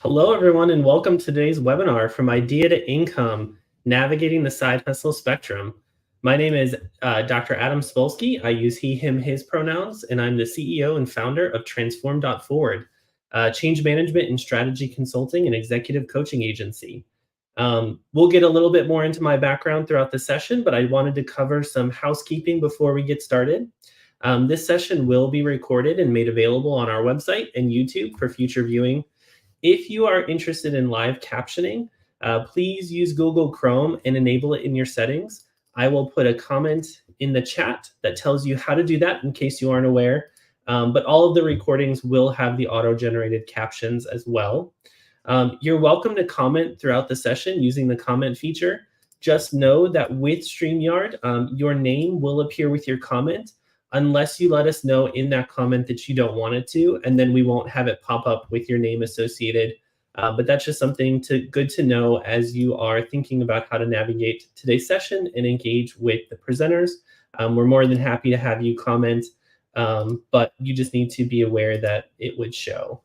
Hello, everyone, and welcome to today's webinar From Idea to Income, Navigating the Side Hustle Spectrum. My name is Dr. Adam Cebulski. I use he, him, his pronouns, and I'm the CEO and founder of transform.forward, change management and strategy consulting and executive coaching agency. We'll get a little bit more into my background throughout the session, but I wanted to cover some housekeeping before we get started. This session will be recorded and made available on our website and YouTube for future viewing. If you are interested in live captioning, please use Google Chrome and enable it in your settings. I will put a comment in the chat that tells you how to do that in case you aren't aware. But all of the recordings will have the auto-generated captions as well. You're welcome to comment throughout the session using the comment feature. Just know that with StreamYard, your name will appear with your comment unless you let us know in that comment that you don't want it to, and then we won't have it pop up with your name associated. But that's just something good to know as you are thinking about how to navigate today's session and engage with the presenters. We're more than happy to have you comment, but you just need to be aware that it would show.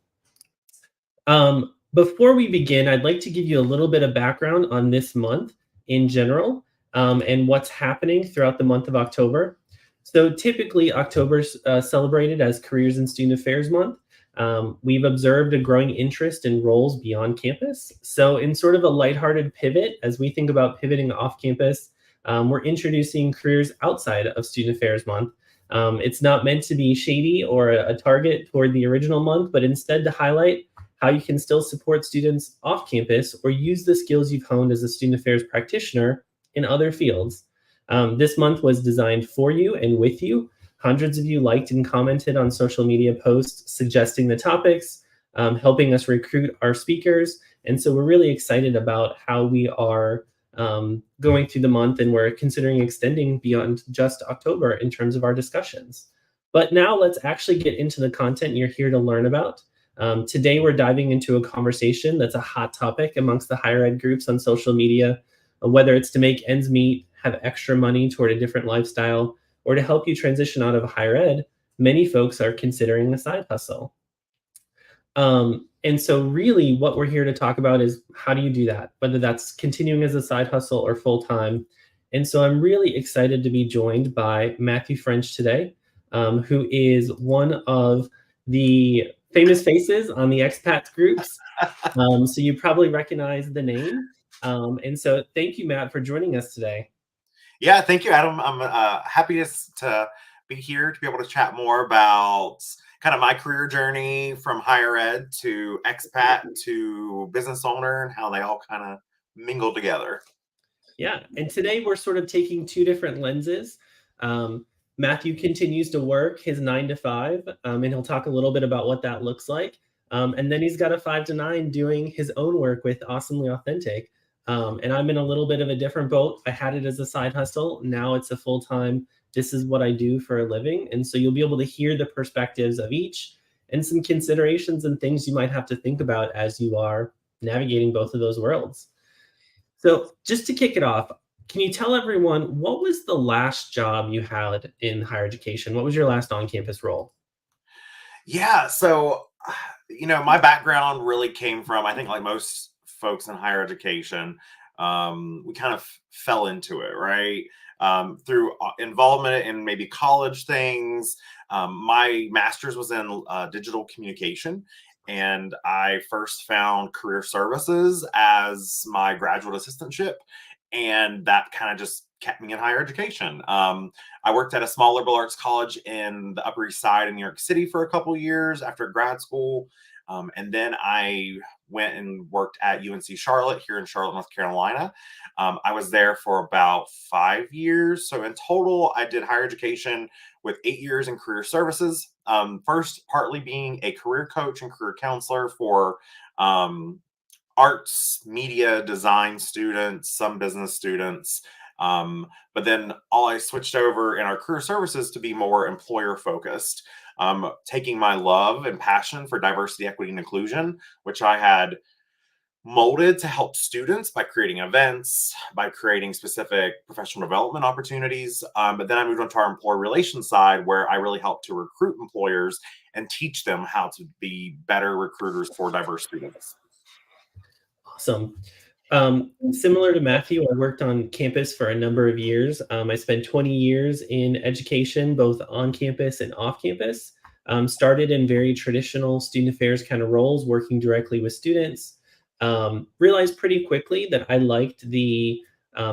Before we begin, I'd like to give you a little bit of background on this month in general and what's happening throughout the month of October. So typically, October's celebrated as Careers and Student Affairs Month. We've observed a growing interest in roles beyond campus. So in sort of a lighthearted pivot, as we think about pivoting off campus, we're introducing Careers outside of Student Affairs Month. It's not meant to be shady or a target toward the original month, but instead to highlight how you can still support students off campus or use the skills you've honed as a student affairs practitioner in other fields. This month was designed for you and with you. Hundreds of you liked and commented on social media posts suggesting the topics, helping us recruit our speakers. And so we're really excited about how we are going through the month, and we're considering extending beyond just October in terms of our discussions. But now let's actually get into the content you're here to learn about. Today, we're diving into a conversation that's a hot topic amongst the higher ed groups on social media, whether it's to make ends meet, have extra money toward a different lifestyle, or to help you transition out of higher ed. Many folks are considering a side hustle. And so really what we're here to talk about is how do you do that, whether that's continuing as a side hustle or full-time. And so I'm really excited to be joined by Matthew French today, who is one of the famous faces on the expats groups. So you probably recognize the name. And so thank you, Matt, for joining us today. Yeah, thank you, Adam. I'm happy to be here to be able to chat more about kind of my career journey from higher ed to expat to business owner and how they all kind of mingle together. Yeah, and today we're sort of taking two different lenses. Matthew continues to work his 9 to 5, and he'll talk a little bit about what that looks like. And then he's got a 5 to 9 doing his own work with Awesomely Authentic. And I'm in a little bit of a different boat. I had it as a side hustle. Now it's a full-time, this is what I do for a living. And so you'll be able to hear the perspectives of each and some considerations and things you might have to think about as you are navigating both of those worlds. So just to kick it off, can you tell everyone what was the last job you had in higher education? What was your last on-campus role? Yeah, so, my background really came from, I think like most folks in higher education, we kind of fell into it, right? Through involvement in maybe college things. My master's was in digital communication, and I first found career services as my graduate assistantship, and that kind of just kept me in higher education. I worked at a small liberal arts college in the Upper East Side in New York City for a couple of years after grad school. And then I went and worked at UNC Charlotte here in Charlotte, North Carolina. I was there for about 5 years. So in total, I did higher education with 8 years in career services. First, partly being a career coach and career counselor for arts, media, design students, some business students. But then I switched over in our career services to be more employer focused, taking my love and passion for diversity, equity, and inclusion, which I had molded to help students by creating events, by creating specific professional development opportunities. But then I moved on to our employer relations side, where I really help to recruit employers and teach them how to be better recruiters for diverse students. Awesome. Similar to Matthew, I worked on campus for a number of years. I spent 20 years in education, both on campus and off campus. Started in very traditional student affairs kind of roles, working directly with students. Realized pretty quickly that I liked the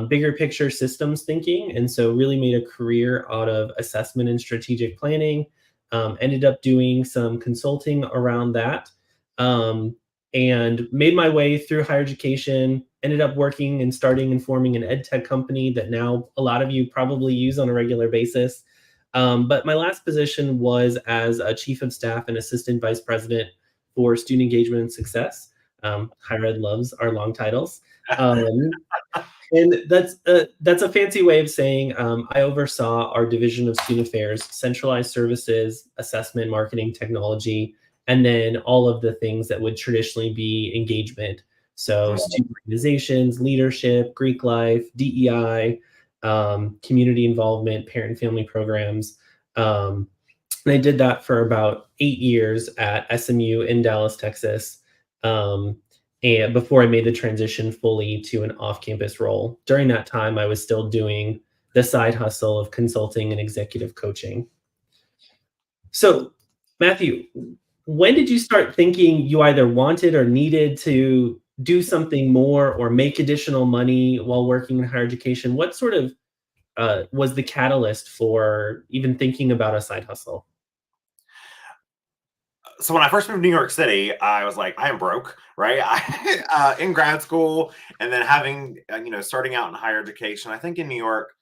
bigger picture systems thinking, and so really made a career out of assessment and strategic planning. Ended up doing some consulting around that. Um, and made my way through higher education, ended up working and starting and forming an ed tech company that now a lot of you probably use on a regular basis. But my last position was as a chief of staff and assistant vice president for student engagement and success. Higher ed loves our long titles. Um, and that's a fancy way of saying I oversaw our division of student affairs, centralized services, assessment, marketing, technology, and then all of the things that would traditionally be engagement. So student organizations, leadership, Greek life, DEI, community involvement, parent and family programs. And I did that for about 8 years at SMU in Dallas, Texas. Um, and before I made the transition fully to an off-campus role. During that time, I was still doing the side hustle of consulting and executive coaching. So, Matthew, when did you start thinking you either wanted or needed to do something more or make additional money while working in higher education? What sort of was the catalyst for even thinking about a side hustle? So when I first moved to New York City, I was like, I am broke, right? In grad school, and then having starting out in higher education. I think in New York,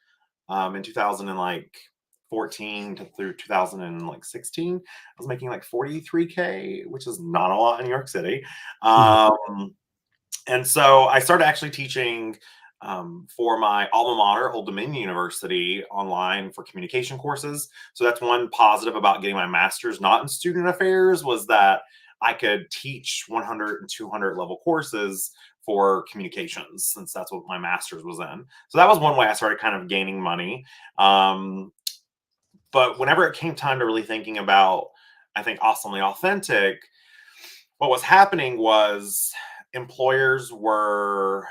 in 2014 to through 2016, I was making like 43K, which is not a lot in New York City. Mhm. And so I started actually teaching for my alma mater, Old Dominion University, online for communication courses. So that's one positive about getting my master's, not in student affairs, was that I could teach 100 and 200 level courses for communications, since that's what my master's was in. So that was one way I started kind of gaining money. But whenever it came time to really thinking about, I think, awesomely authentic, what was happening was employers were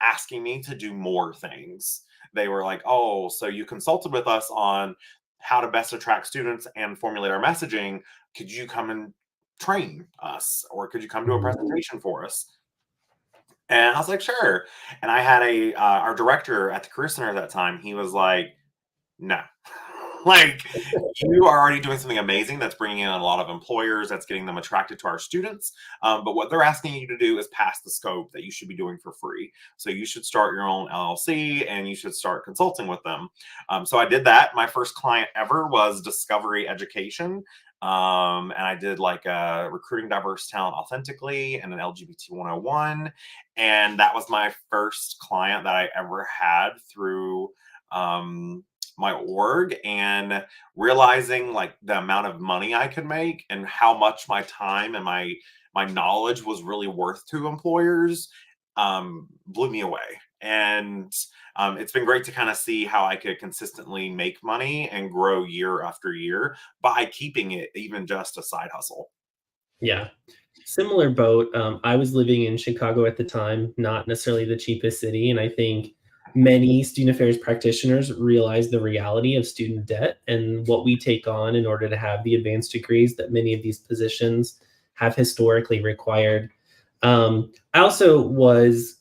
asking me to do more things. They were like, oh, so you consulted with us on how to best attract students and formulate our messaging. Could you come and train us? Or could you come do a Mhm. presentation for us? And I was like, sure. And I had our director at the Career Center at that time. He was like, no. Like, you are already doing something amazing that's bringing in a lot of employers, that's getting them attracted to our students. But what they're asking you to do is pass the scope that you should be doing for free. So you should start your own LLC and you should start consulting with them. So I did that. My first client ever was Discovery Education. And I did like a recruiting diverse talent authentically and an LGBT 101. And that was my first client that I ever had through my org, and realizing like the amount of money I could make and how much my time and my knowledge was really worth to employers blew me away. And it's been great to kind of see how I could consistently make money and grow year after year by keeping it even just a side hustle. Yeah. Similar boat. I was living in Chicago at the time, not necessarily the cheapest city. And I think many student affairs practitioners realize the reality of student debt and what we take on in order to have the advanced degrees that many of these positions have historically required.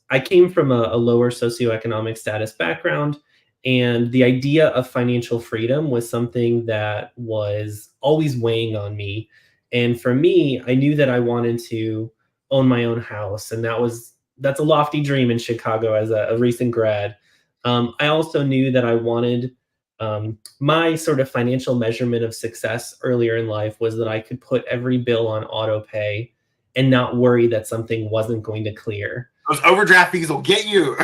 I came from a lower socioeconomic status background, and the idea of financial freedom was something that was always weighing on me. And for me, I knew that I wanted to own my own house, and that's a lofty dream in Chicago as a recent grad. I also knew that I wanted my sort of financial measurement of success earlier in life was that I could put every bill on auto pay and not worry that something wasn't going to clear. Those overdraft fees will get you.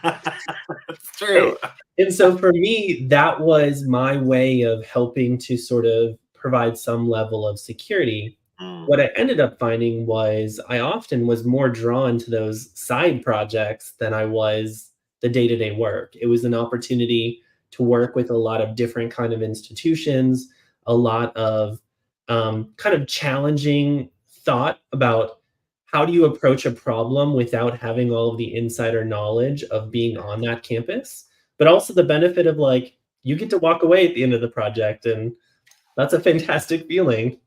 That's true. And so for me, that was my way of helping to sort of provide some level of security. Mm. What I ended up finding was I often was more drawn to those side projects than I was the day-to-day work. It was an opportunity to work with a lot of different kind of institutions, a lot of kind of challenging thought about how do you approach a problem without having all of the insider knowledge of being on that campus, but also the benefit of like you get to walk away at the end of the project, and that's a fantastic feeling.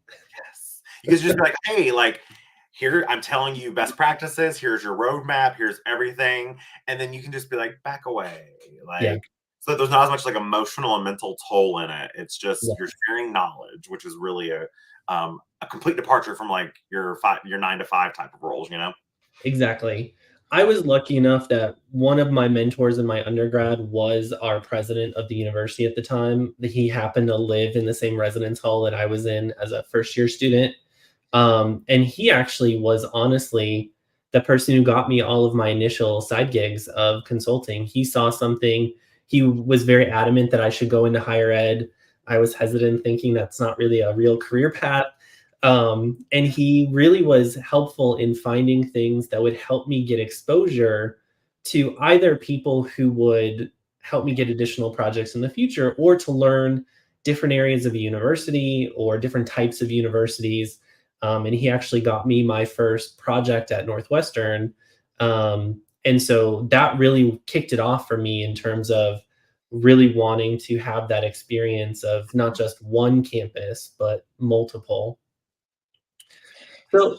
Yes. You could just be like, hey, like, here, I'm telling you best practices. Here's your roadmap. Here's everything. And then you can just be like, back away. Yeah, Like, so there's not as much like emotional and mental toll in it. It's yeah, just you're sharing knowledge, which is really a complete departure from like your 9 to 5 type of roles, you know? exactly. I was lucky enough that one of my mentors in my undergrad was our president of the university at the time. He happened to live in the same residence hall that I was in as a first year student. And he actually was honestly the person who got me all of my initial side gigs of consulting. He saw something, he was very adamant that I should go into higher ed. I was hesitant, thinking that's not really a real career path. And he really was helpful in finding things that would help me get exposure to either people who would help me get additional projects in the future, or to learn different areas of a university or different types of universities. And he actually got me my first project at Northwestern. And so that really kicked it off for me in terms of really wanting to have that experience of not just one campus, but multiple. So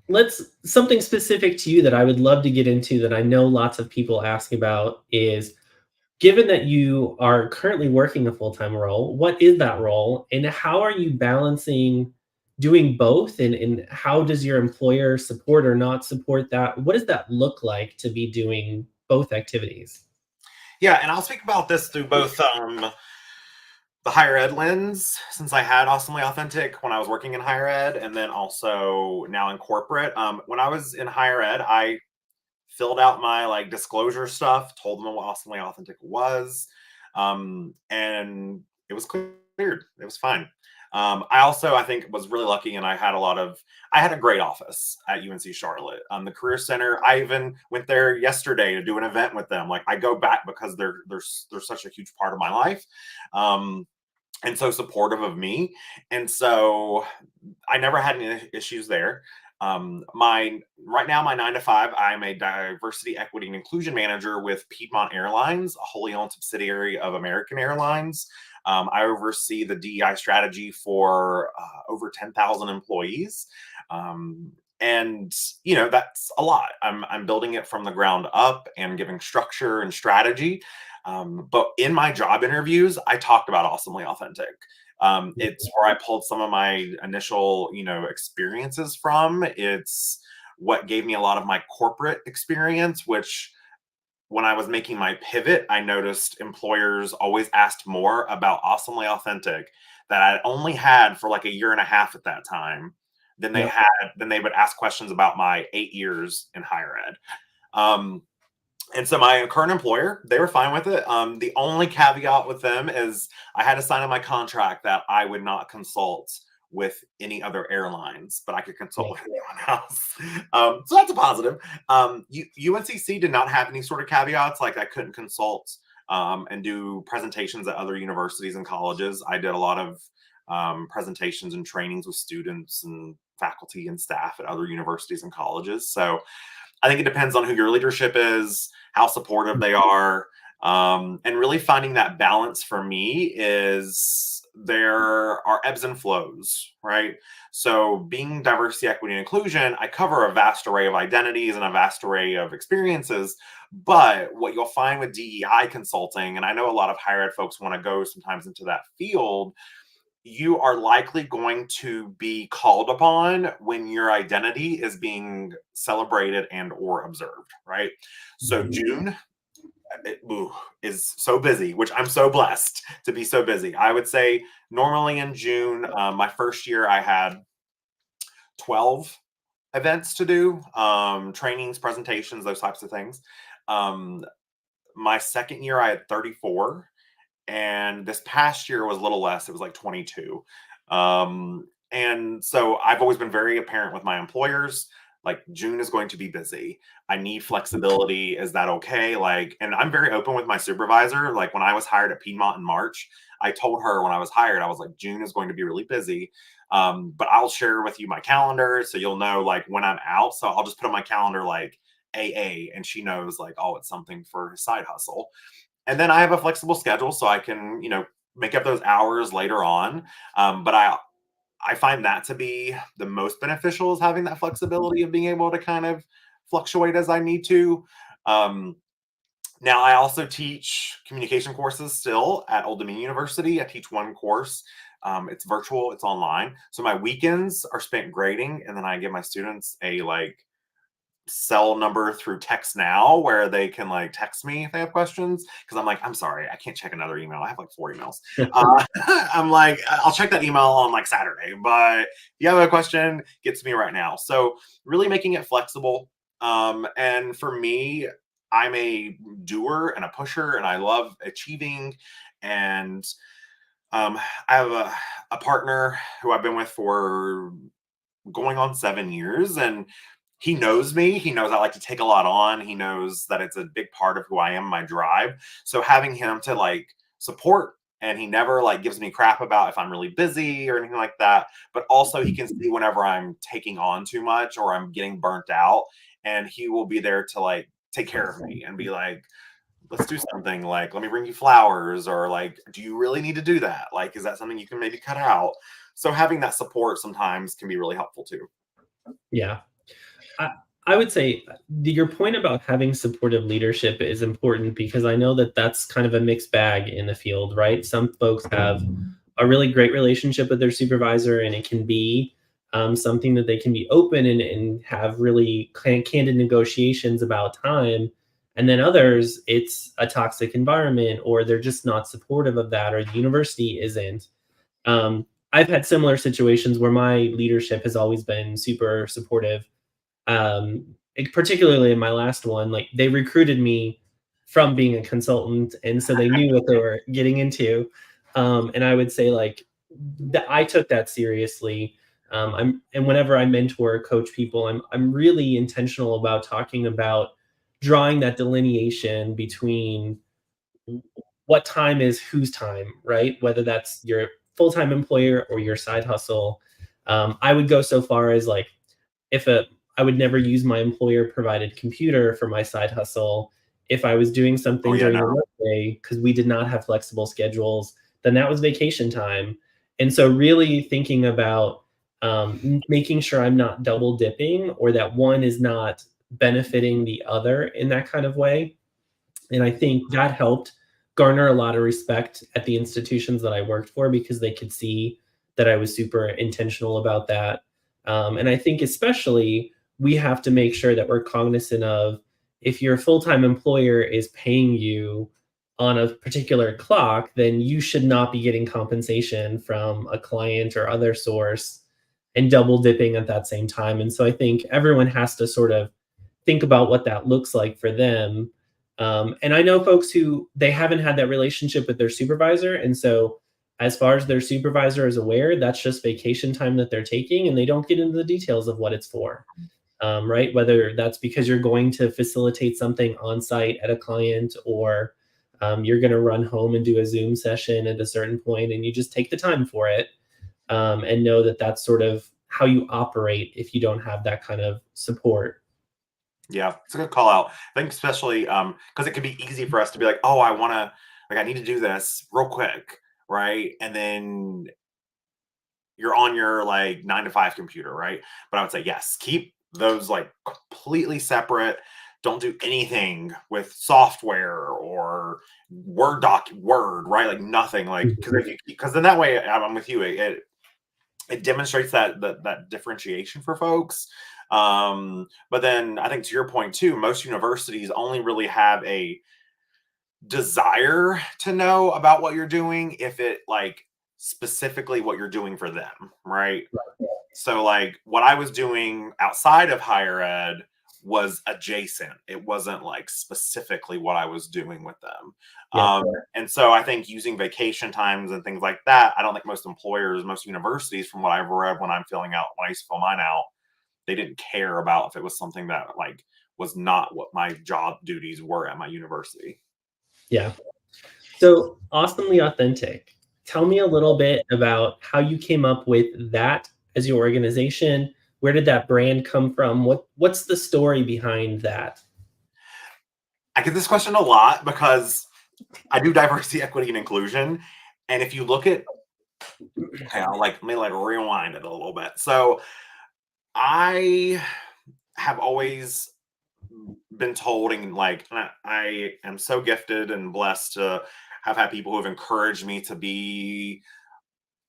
let's something specific to you that I would love to get into that I know lots of people ask about is, given that you are currently working a full-time role, what is that role and how are you balancing doing both, and how does your employer support or not support that? What does that look like to be doing both activities? Yeah. And I'll speak about this through both the higher ed lens, since I had Awesomely Authentic when I was working in higher ed, and then also now in corporate. When I was in higher ed, I filled out my like disclosure stuff, told them what Awesomely Authentic was, and it was cleared. It was fine. I also, I think, was really lucky, and I had a great office at UNC Charlotte. The Career Center. I even went there yesterday to do an event with them. Like I go back because they're such a huge part of my life. Um, and so supportive of me. And so I never had any issues there. My right now, my 9 to 5, I'm a diversity, equity, and inclusion manager with Piedmont Airlines, a wholly owned subsidiary of American Airlines. I oversee the DEI strategy for over 10,000 employees. And that's a lot. I'm building it from the ground up and giving structure and strategy. But in my job interviews, I talked about Awesomely Authentic. It's where I pulled some of my initial, experiences from. It's what gave me a lot of my corporate experience, which when I was making my pivot, I noticed employers always asked more about Awesomely Authentic that I only had for like a year and a half at that time than Yep. than they would ask questions about my 8 years in higher ed. Um, and so my current employer, they were fine with it. The only caveat with them is I had to sign in my contract that I would not consult with any other airlines, but I could consult Yeah. with anyone else. So that's a positive. UNCC did not have any sort of caveats, like I couldn't consult and do presentations at other universities and colleges. I did a lot of presentations and trainings with students and faculty and staff at other universities and colleges. So I think it depends on who your leadership is, how supportive they are. And really finding that balance for me is there are ebbs and flows, right? So, being diversity, equity, and inclusion, I cover a vast array of identities and a vast array of experiences. But what you'll find with DEI consulting, and I know a lot of higher ed folks want to go sometimes into that field, you are likely going to be called upon when your identity is being celebrated and or observed, right? So Mhm. June is so busy, which I'm so blessed to be so busy. I would say normally in June, my first year I had 12 events to do, trainings, presentations, those types of things. Um, my second year I had 34, and this past year was a little less. It was like 22. And so I've always been very apparent with my employers, like June is going to be busy. I need flexibility. Is that okay? Like, and I'm very open with my supervisor. Like when I was hired at Piedmont in March, I told her when I was hired, I was like, June is going to be really busy. But I'll share with you my calendar so you'll know like when I'm out. So I'll just put on my calendar like AA, and she knows like, oh, it's something for his side hustle. And then I have a flexible schedule so I can, make up those hours later on. But I find that to be the most beneficial, is having that flexibility of being able to kind of fluctuate as I need to. Um, Now, I also teach communication courses still at Old Dominion University. I teach one course. It's virtual, it's online. So my weekends are spent grading, and then I give my students a like cell number through text now where they can like text me if they have questions, because I'm like, I'm sorry, I can't check another email. I have like 4 emails. I'm like, I'll check that email on like Saturday, but if you have a question, get to me right now. So really making it flexible. And for me, I'm a doer and a pusher, and I love achieving. And I have a partner who I've been with for going on 7 years, and he knows me. He knows I like to take a lot on. He knows that it's a big part of who I am, my drive. So having him to like support, and he never like gives me crap about if I'm really busy or anything like that. But also he can see whenever I'm taking on too much or I'm getting burnt out, and he will be there to like take care of me and be like, let's do something, like let me bring you flowers, or like, do you really need to do that? Like, is that something you can maybe cut out? So having that support sometimes can be really helpful too. Yeah. I, I would say your point about having supportive leadership is important, because I know that that's kind of a mixed bag in the field, right? Some folks have a really great relationship with their supervisor, and it can be something that they can be open and have really candid negotiations about time. And then others, it's a toxic environment, or they're just not supportive of that, or the university isn't. I've had similar situations where my leadership has always been super supportive, particularly in my last one. Like, they recruited me from being a consultant, and so they knew what they were getting into. And I would say like that I took that seriously. And whenever I mentor or coach people, I'm really intentional about talking about drawing that delineation between what time is whose time, right? Whether that's your full-time employer or your side hustle. I would go so far as like, if a I would never use my employer provided computer for my side hustle. If I was doing Oh something yeah, during the no. workday, because we did not have flexible schedules, then that was vacation time. And so really thinking about making sure I'm not double dipping, or that one is not benefiting the other in that kind of way. And I think that helped garner a lot of respect at the institutions that I worked for, because they could see that I was super intentional about that. And I think especially we have to make sure that we're cognizant of, if your full-time employer is paying you on a particular clock, then you should not be getting compensation from a client or other source and double dipping at that same time. And so I think everyone has to sort of think about what that looks like for them. And I know folks who they haven't had that relationship with their supervisor. And so, as far as their supervisor is aware, that's just vacation time that they're taking, and they don't get into the details of what it's for. Right? Whether that's because you're going to facilitate something on site at a client, or you're going to run home and do a Zoom session at a certain point, and you just take the time for it, and know that that's sort of how you operate if you don't have that kind of support. Yeah, it's a good call out. I think especially because it can be easy for us to be like, oh, I need to do this real quick, right? And then you're on your like 9 to 5 computer, right? But I would say yes, keep those like completely separate. Don't do anything with software or Word, right? Like nothing, like because then that way I'm with you. It demonstrates that differentiation for folks. But then I think to your point too, most universities only really have a desire to know about what you're doing if it like specifically what you're doing for them, right? So like what I was doing outside of higher ed was adjacent. It wasn't like specifically what I was doing with them. Yeah. And so I think using vacation times and things like that, I don't think most employers, most universities, from what I've read when when I used to fill mine out, they didn't care about if it was something that like was not what my job duties were at my university. Yeah. So awesomely authentic. Tell me a little bit about how you came up with that as your organization. Where did that brand come from? What's the story behind that? I get this question a lot because I do diversity, equity, and inclusion. And if you look at, okay, let me rewind it a little bit. So I have always been told, and I am so gifted and blessed to have had people who have encouraged me to be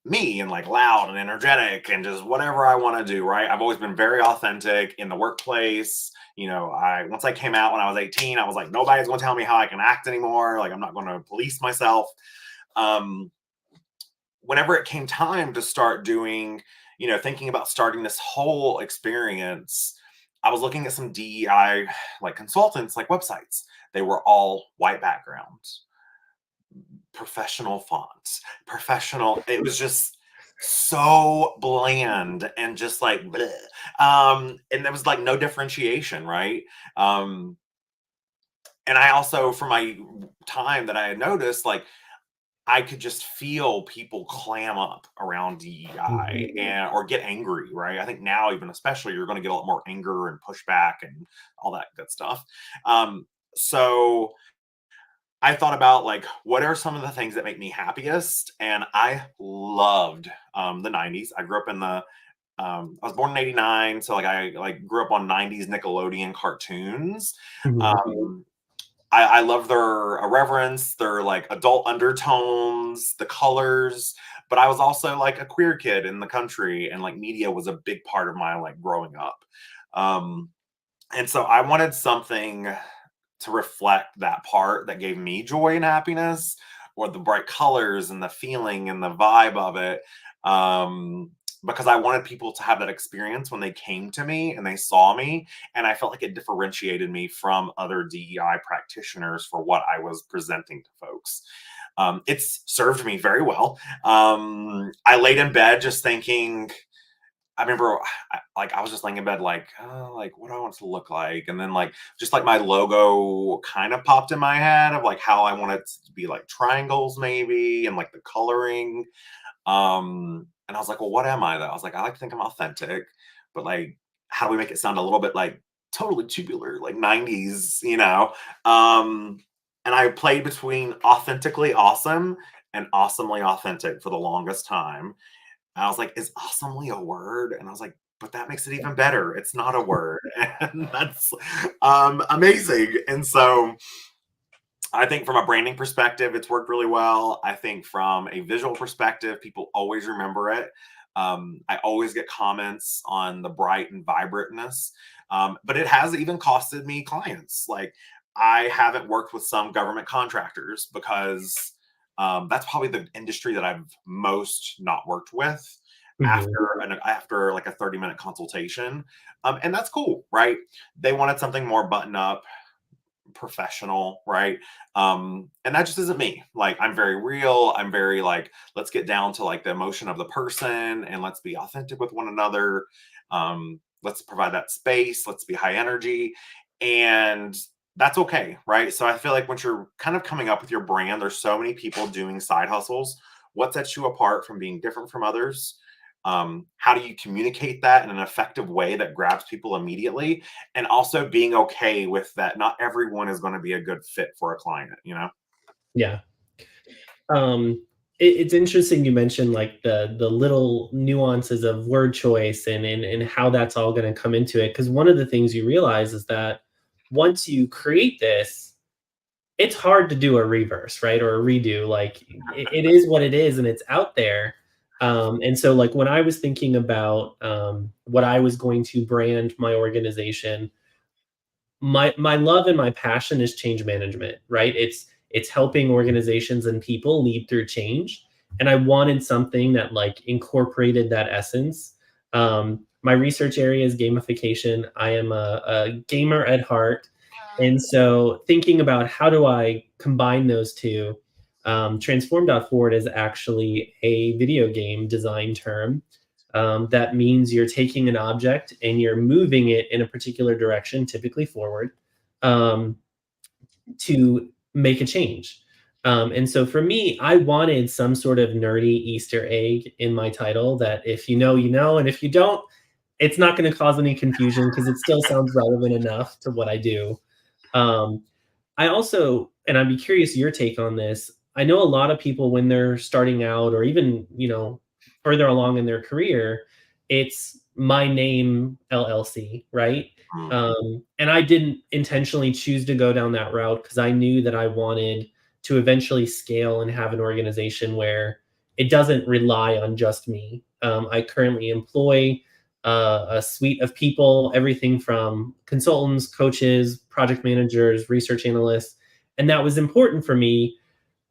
me and loud and energetic and just whatever I want to do, right? I've always been very authentic in the workplace. I once I came out when I was 18, I was like, nobody's going to tell me how I can act anymore. Like, I'm not going to police myself. Um, Whenever it came time to start doing, thinking about starting this whole experience, I was looking at some DEI consultants, websites. They were all white backgrounds, professional fonts, professional. It was just so bland and just bleh. And there was no differentiation, right? And I also, for my time that I had noticed, I could just feel people clam up around DEI Mhm. and or get angry, right? I think now, even especially, you're going to get a lot more anger and pushback and all that good stuff. So I thought about what are some of the things that make me happiest, and I loved the '90s. I grew up in the I was born in '89, so I grew up on '90s Nickelodeon cartoons. Mhm. Um, I love their irreverence, their adult undertones, the colors. But I was also a queer kid in the country, and media was a big part of my growing up. Um, and so I wanted something to reflect that part that gave me joy and happiness, or the bright colors and the feeling and the vibe of it. Um, because I wanted people to have that experience when they came to me and they saw me. And I felt like it differentiated me from other DEI practitioners for what I was presenting to folks. It's served me very well. I laid in bed just thinking, I remember I was just laying in bed oh, what do I want it to look like? And then just my logo kind of popped in my head of how I want it to be triangles maybe, and the coloring. And I was like, well, what am I though? I was like, I like to think I'm authentic, but how do we make it sound a little bit totally tubular, 90s, and I played between authentically awesome and awesomely authentic for the longest time. I was like, "Is awesomely a word?" And I was like, "But that makes it even better. It's not a word." And that's amazing. And so I think from a branding perspective, it's worked really well. I think from a visual perspective, people always remember it. I always get comments on the bright and vibrantness, but it has even costed me clients. I haven't worked with some government contractors because that's probably the industry that I've most not worked with Mhm. after a 30-minute consultation. And that's cool, right? They wanted something more button up, professional, right? And that just isn't me. I'm very real. I'm very let's get down to the emotion of the person and let's be authentic with one another. Let's provide that space. Let's be high energy. And that's okay, right? So I feel like once you're kind of coming up with your brand, there's so many people doing side hustles. What sets you apart from being different from others? How do you communicate that in an effective way that grabs people immediately? And also being okay with that not everyone is going to be a good fit for a client. Yeah. It's interesting you mentioned the little nuances of word choice and how that's all going to come into it. Because one of the things you realize is that once you create this, it's hard to do a reverse, right? Or a redo. It is what it is and it's out there. And so when I was thinking about what I was going to brand my organization, my love and my passion is change management, right? It's helping organizations and people lead through change, and I wanted something that incorporated that essence. My research area is gamification. I am a gamer at heart, and so thinking about how do I combine those two. Transform.forward is actually a video game design term that means you're taking an object and you're moving it in a particular direction, typically forward, um, to make a change. And so for me, I wanted some sort of nerdy Easter egg in my title that if you know, you know, and if you don't, it's not going to cause any confusion because it still sounds relevant enough to what I do. Um, I also, and I'd be curious your take on this. I know a lot of people when they're starting out or even, further along in their career, it's my name LLC, right? Mm. And I didn't intentionally choose to go down that route because I knew that I wanted to eventually scale and have an organization where it doesn't rely on just me. I currently employ a suite of people, everything from consultants, coaches, project managers, research analysts. And that was important for me,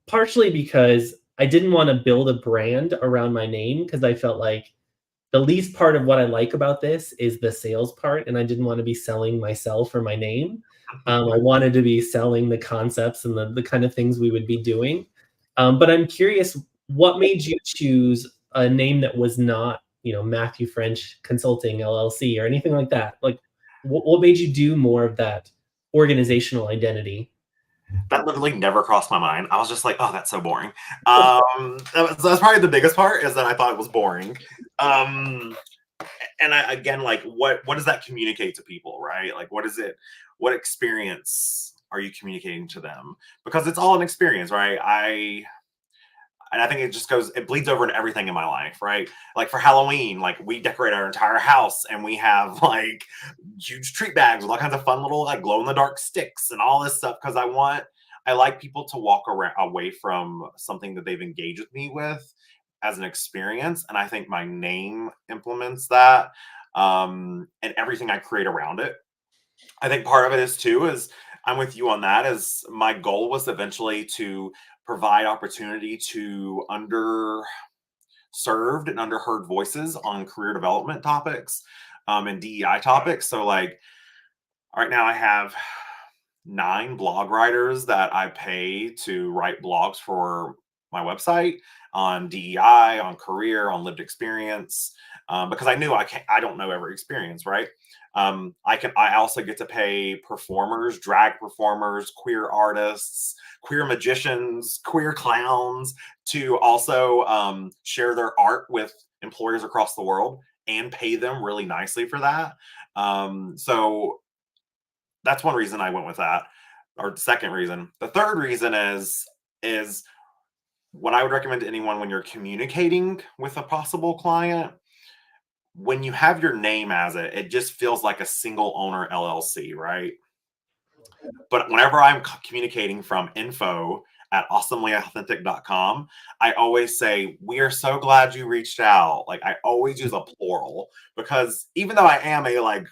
partially because I didn't want to build a brand around my name because I felt like the least part of what I like about this is the sales part, and I didn't want to be selling myself or my name. I wanted to be selling the concepts and the kind of things we would be doing. But I'm curious, what made you choose a name that was not, Matthew French Consulting LLC or anything like that? Like, what made you do more of that organizational identity? That literally never crossed my mind. I was just like, oh, that's so boring. That's probably the biggest part, is that I thought it was boring. Um, and again, like, what does that communicate to people, right? Like, what experience are you communicating to them? Because it's all an experience, right? And I think it bleeds over into everything in my life, right? Like for Halloween, like we decorate our entire house and we have like huge treat bags with all kinds of fun little like glow in the dark sticks and all this stuff, because I like people to walk away from something that they've engaged with me with as an experience. And I think my name implements that, and everything I create around it. I think part of it is I'm with you on that. Is my goal was eventually to provide opportunity to underserved and underheard voices on career development topics, and DEI topics. So like right now I have 9 blog writers that I pay to write blogs for my website on DEI, on career, on lived experience, because I knew I don't know every experience, right? I also get to pay performers, drag performers, queer artists, queer magicians, queer clowns to also share their art with employers across the world and pay them really nicely for that. So that's one reason I went with that, or the second reason. The third reason is what I would recommend to anyone when you're communicating with a possible client. When you have your name as it just feels like a single owner LLC, right? But whenever I'm communicating from info@awesomellyauthentic.com, I always say, we are so glad you reached out. Like I always use a plural, because even though I am a like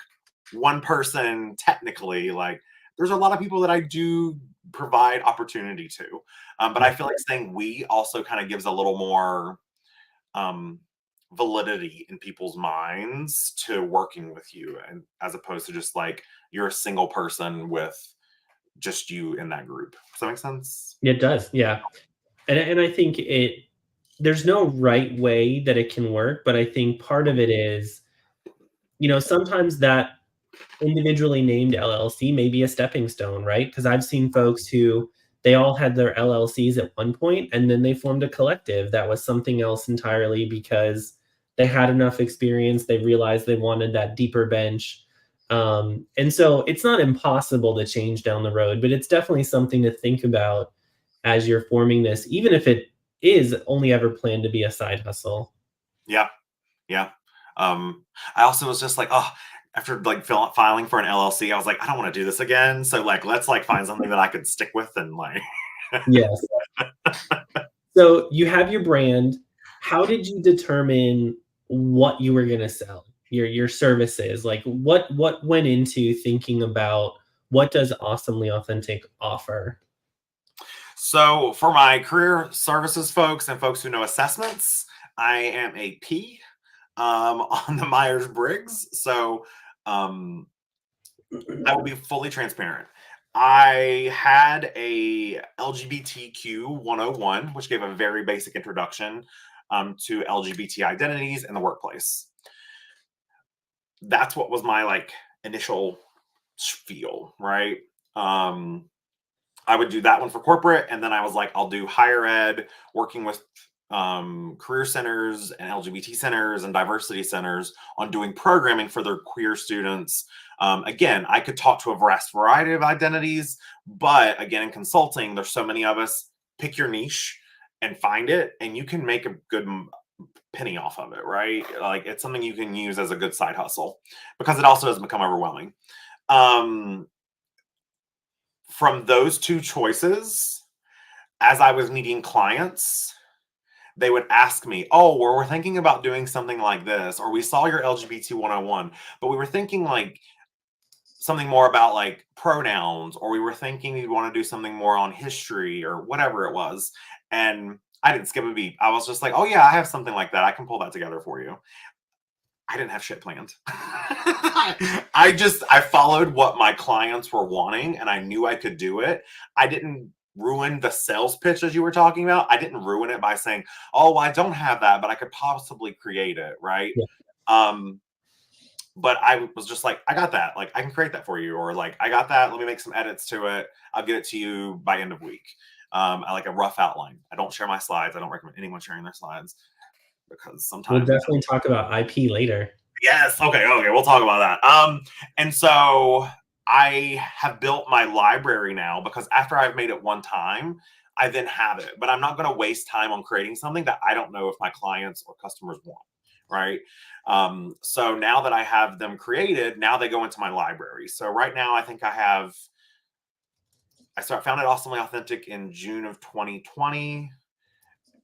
one person technically, like there's a lot of people that I do provide opportunity to. But I feel like saying we also kind of gives a little more um, validity in people's minds to working with you, and as opposed to just like you're a single person with just you in that group. Does that make sense? It does, yeah. And I think there's no right way that it can work, but I think part of it is, sometimes that individually named LLC may be a stepping stone, right? Because I've seen folks who they all had their LLCs at one point, and then they formed a collective that was something else entirely because they had enough experience. They realized they wanted that deeper bench. And so it's not impossible to change down the road, but it's definitely something to think about as you're forming this, even if it is only ever planned to be a side hustle. Yeah. Yeah. I also was just like, oh, after like filing for an LLC, I was like, I don't want to do this again. So like, let's like find something that I could stick with and like. Yes. So you have your brand. How did you determine what you were gonna sell? Your services, like what went into thinking about what does Awesomely Authentic offer? So for my career services folks and folks who know assessments, I am a P on the Myers Briggs. So um, I will be fully transparent. I had a LGBTQ 101, which gave a very basic introduction to LGBT identities in the workplace. That's what was my like initial spiel, right? Um, I would do that one for corporate, and then I was like, I'll do higher ed, working with career centers and LGBT centers and diversity centers on doing programming for their queer students. Again, I could talk to a vast variety of identities, but again, in consulting, there's so many of us. Pick your niche and find it, and you can make a good penny off of it, right? Like it's something you can use as a good side hustle because it also doesn't become overwhelming. Um, from those two choices, as I was needing clients, they would ask me, "Oh, we're thinking about doing something like this, or we saw your LGBT 101, but we were thinking like something more about like pronouns, or we were thinking we'd want to do something more on history or whatever it was." And I didn't skip a beat. I was just like, "Oh yeah, I have something like that. I can pull that together for you." I didn't have shit planned. I followed what my clients were wanting and I knew I could do it. I didn't ruin the sales pitch as you were talking about. I didn't ruin it by saying, "Oh, well, I don't have that, but I could possibly create it," right? Yeah. Um, but I was just like, "I got that. Like I can create that for you," or like, "I got that. Let me make some edits to it. I'll get it to you by end of week." I like a rough outline. I don't share my slides. I don't recommend anyone sharing their slides because We'll sometimes definitely talk about IP later. yes. Okay. Okay. We'll talk about that. And so I have built my library now because after I've made it one time, I then have it. But I'm not going to waste time on creating something that I don't know if my clients or customers want. Right. So now that I have them created, now they go into my library. So right now, I think found it awesomely authentic in June of 2020.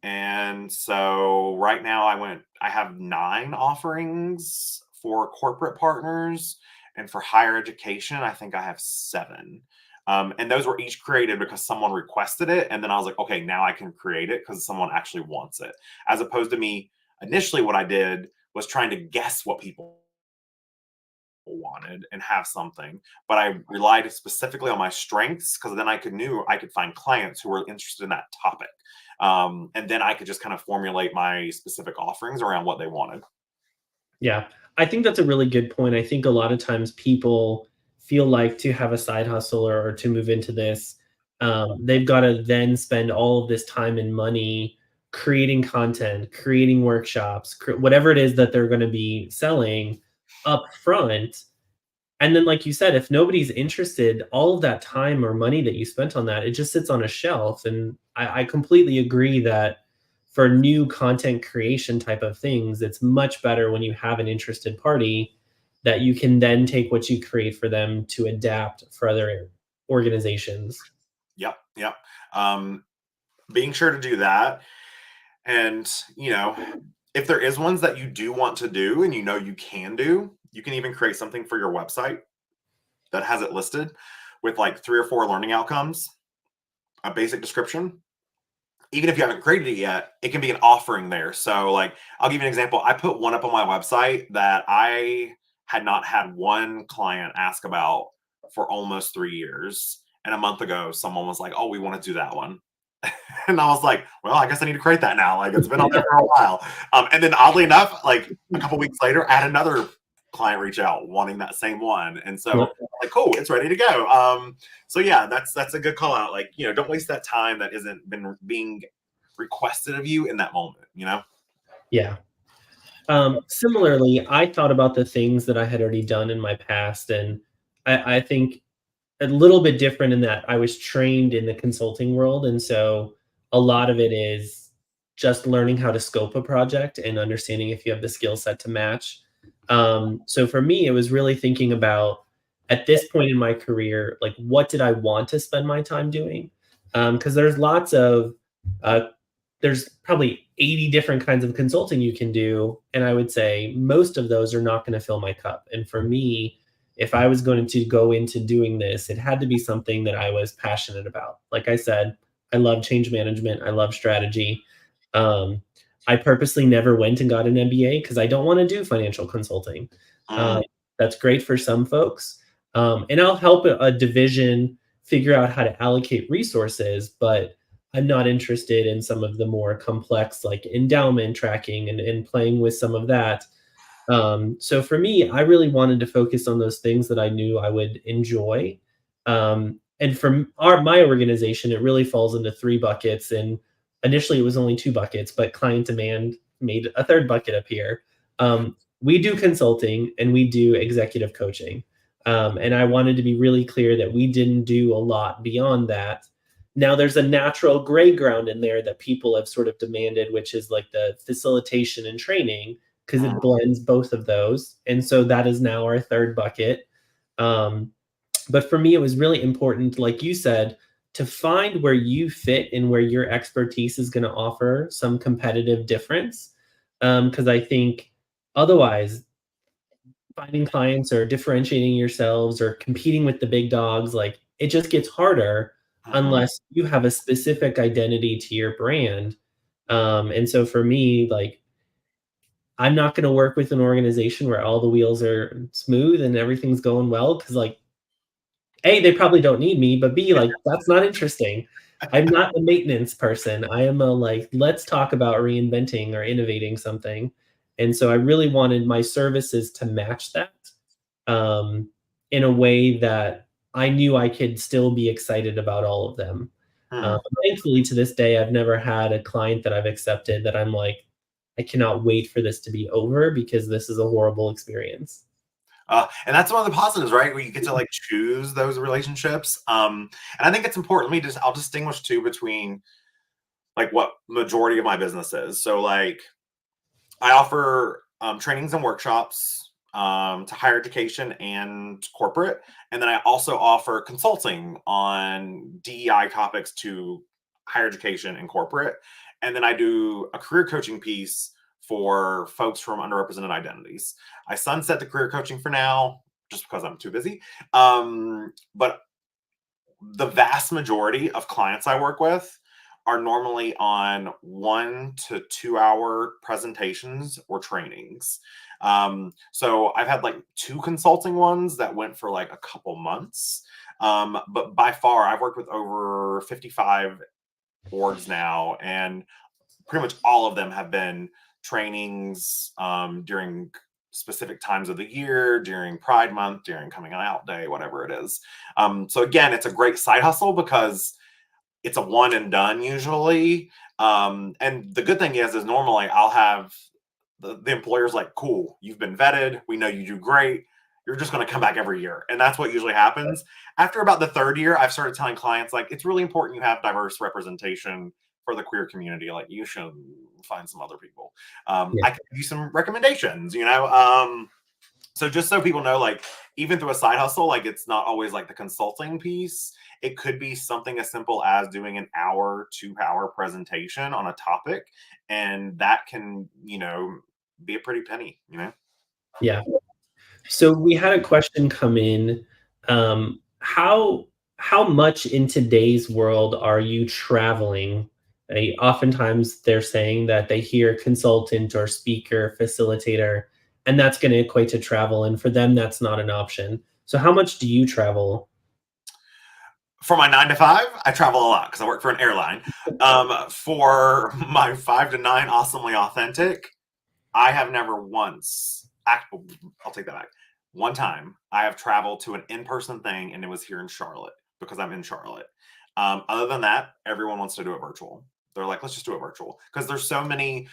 And so right now I have 9 offerings for corporate partners, and for higher education, I think I have 7. And those were each created because someone requested it. And then I was like, okay, now I can create it because someone actually wants it. As opposed to me, initially, what I did was trying to guess what people wanted and have something, but I relied specifically on my strengths because then knew I could find clients who were interested in that topic, and then I could just kind of formulate my specific offerings around what they wanted. Yeah, I think that's a really good point. I think a lot of times people feel like to have a side hustle or to move into this, they've got to then spend all of this time and money creating content, creating workshops, whatever it is that they're going to be selling up front. And then, like you said, if nobody's interested, all of that time or money that you spent on that, it just sits on a shelf. And I completely agree that for new content creation type of things, it's much better when you have an interested party that you can then take what you create for them to adapt for other organizations. Yep, yep. Um, being sure to do that, and if there is ones that you do want to do and you can do, you can even create something for your website that has it listed with like 3 or 4 learning outcomes, a basic description. Even if you haven't created it yet, it can be an offering there. So, like, I'll give you an example. I put one up on my website that I had not had one client ask about for almost 3 years. And a month ago, someone was like, "Oh, we want to do that one." And I was like, "Well, I guess I need to create that now. Like, it's been on there for a while." And then, oddly enough, like a couple weeks later, I had another client reach out wanting that same one. And so, Yep. like, cool, it's ready to go. So yeah, that's a good call out. Like, don't waste that time that isn't been being requested of you in that moment. Yeah. Similarly, I thought about the things that I had already done in my past, and I think a little bit different in that I was trained in the consulting world, and so a lot of it is just learning how to scope a project and understanding if you have the skill set to match. So for me, it was really thinking about at this point in my career, like what did I want to spend my time doing? Because there's lots of uh, there's probably 80 different kinds of consulting you can do, and I would say most of those are not going to fill my cup. And for me, if I was going to go into doing this, it had to be something that I was passionate about. Like I said, I love change management, I love strategy. Um, I purposely never went and got an MBA because I don't want to do financial consulting. Mm, That's great for some folks, and I'll help a division figure out how to allocate resources, but I'm not interested in some of the more complex, like endowment tracking and playing with some of that. So for me, I really wanted to focus on those things that I knew I would enjoy. And from my organization, it really falls into three buckets. And initially it was only two buckets, but client demand made a third bucket appear. We do consulting and we do executive coaching. And I wanted to be really clear that we didn't do a lot beyond that. Now there's a natural gray ground in there that people have sort of demanded, which is like the facilitation and training, because it blends both of those. And so that is now our third bucket. But for me, it was really important, like you said, to find where you fit and where your expertise is going to offer some competitive difference. Because I think otherwise, finding clients or differentiating yourselves or competing with the big dogs, like it just gets harder Mhm. unless you have a specific identity to your brand. And so for me, like I'm not going to work with an organization where all the wheels are smooth and everything's going well because like A, they probably don't need me, but B, like, that's not interesting. I'm not a maintenance person. I am a like, let's talk about reinventing or innovating something. And so I really wanted my services to match that um, in a way that I knew I could still be excited about all of them. Hmm. Thankfully, to this day, I've never had a client that I've accepted that I'm like, I cannot wait for this to be over because this is a horrible experience. And that's one of the positives, right? Where you get to like choose those relationships. And I think it's important. I'll distinguish too between like what majority of my business is. So like I offer trainings and workshops to higher education and corporate. And then I also offer consulting on DEI topics to higher education and corporate. And then I do a career coaching piece for folks from underrepresented identities. I sunset the career coaching for now just because I'm too busy. But the vast majority of clients I work with are normally on 1 to 2 hour presentations or trainings. So I've had like 2 consulting ones that went for like a couple months. But by far, I've worked with over 55 orgs now, and pretty much all of them have been trainings during specific times of the year, during Pride Month, during Coming Out Day, whatever it is. So again, it's a great side hustle because it's a one and done usually. And the good thing is normally I'll have the employer's like, cool, you've been vetted. We know you do great. You're just going to come back every year. And that's what usually happens. After about the third year, I've started telling clients, like, it's really important you have diverse representation for the queer community. Like, you should find some other people. Yeah. I can give you some recommendations, so just so people know, like, even through a side hustle, like, it's not always like the consulting piece. It could be something as simple as doing an hour, 2 hour presentation on a topic. And that can, be a pretty penny. Yeah. So we had a question come in. How much in today's world are you traveling? Oftentimes they're saying that they hear consultant or speaker, facilitator, and that's going to equate to travel. And for them, that's not an option. So how much do you travel? For my 9 to 5, I travel a lot because I work for an airline. For my 5 to 9, awesomely authentic, I have never once, I'll take that back. One time, I have traveled to an in-person thing, and it was here in Charlotte because I'm in Charlotte. Other than that, everyone wants to do it virtual. They're like, let's just do it virtual because there's so many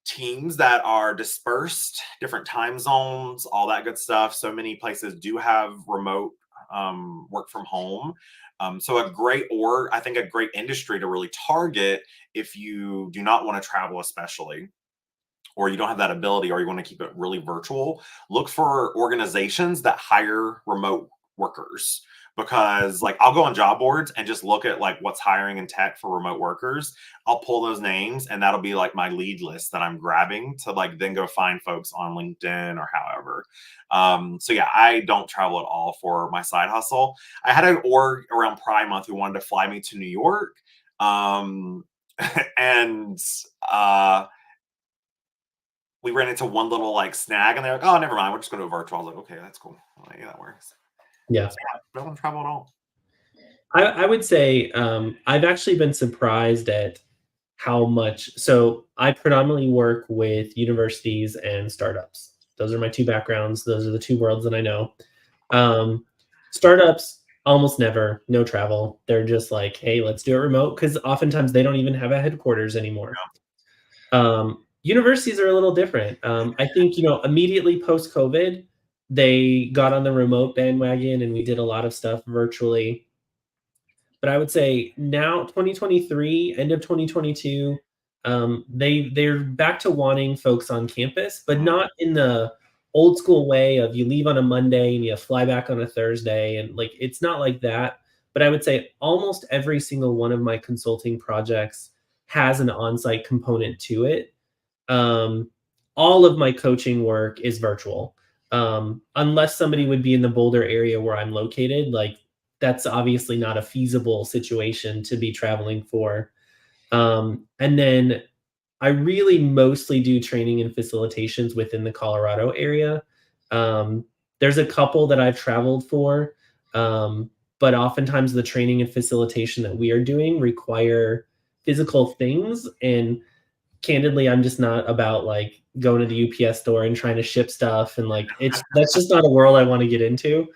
teams that are dispersed, different time zones, all that good stuff. So many places do have remote work from home. So I think a great industry to really target if you do not want to travel, especially, or you don't have that ability, or you want to keep it really virtual, look for organizations that hire remote workers. Because like I'll go on job boards and just look at like what's hiring in tech for remote workers. I'll pull those names and that'll be like my lead list that I'm grabbing to like then go find folks on LinkedIn or however. So yeah, I don't travel at all for my side hustle. I had an org around Pride Month who wanted to fly me to New York. Um, and we ran into one little like snag and they're like, oh, never mind. We're just going to go virtual. I was like, okay, that's cool. I'm like, yeah, that works. Yeah. So yeah, I don't travel at all. I would say I've actually been surprised at how much. So I predominantly work with universities and startups. Those are my two backgrounds. Those are the two worlds that I know. Um, Startups, Almost never, no travel. They're just like, hey, let's do it remote because oftentimes they don't even have a headquarters anymore. Universities are a little different. I think, immediately post COVID, they got on the remote bandwagon and we did a lot of stuff virtually. But I would say now 2023, end of 2022, they're back to wanting folks on campus, but Mhm. not in the old school way of you leave on a Monday and you fly back on a Thursday, and like it's not like that. But I would say almost every single one of my consulting projects has an on-site component to it. um, all of my coaching work is virtual. Unless somebody would be in the Boulder area where I'm located, like that's obviously not a feasible situation to be traveling for. And then I really mostly do training and facilitations within the Colorado area. Um, there's a couple that I've traveled for, um, but oftentimes the training and facilitation that we are doing require physical things, and candidly, I'm just not about like going to the UPS store and trying to ship stuff, and like that's just not a world I want to get into.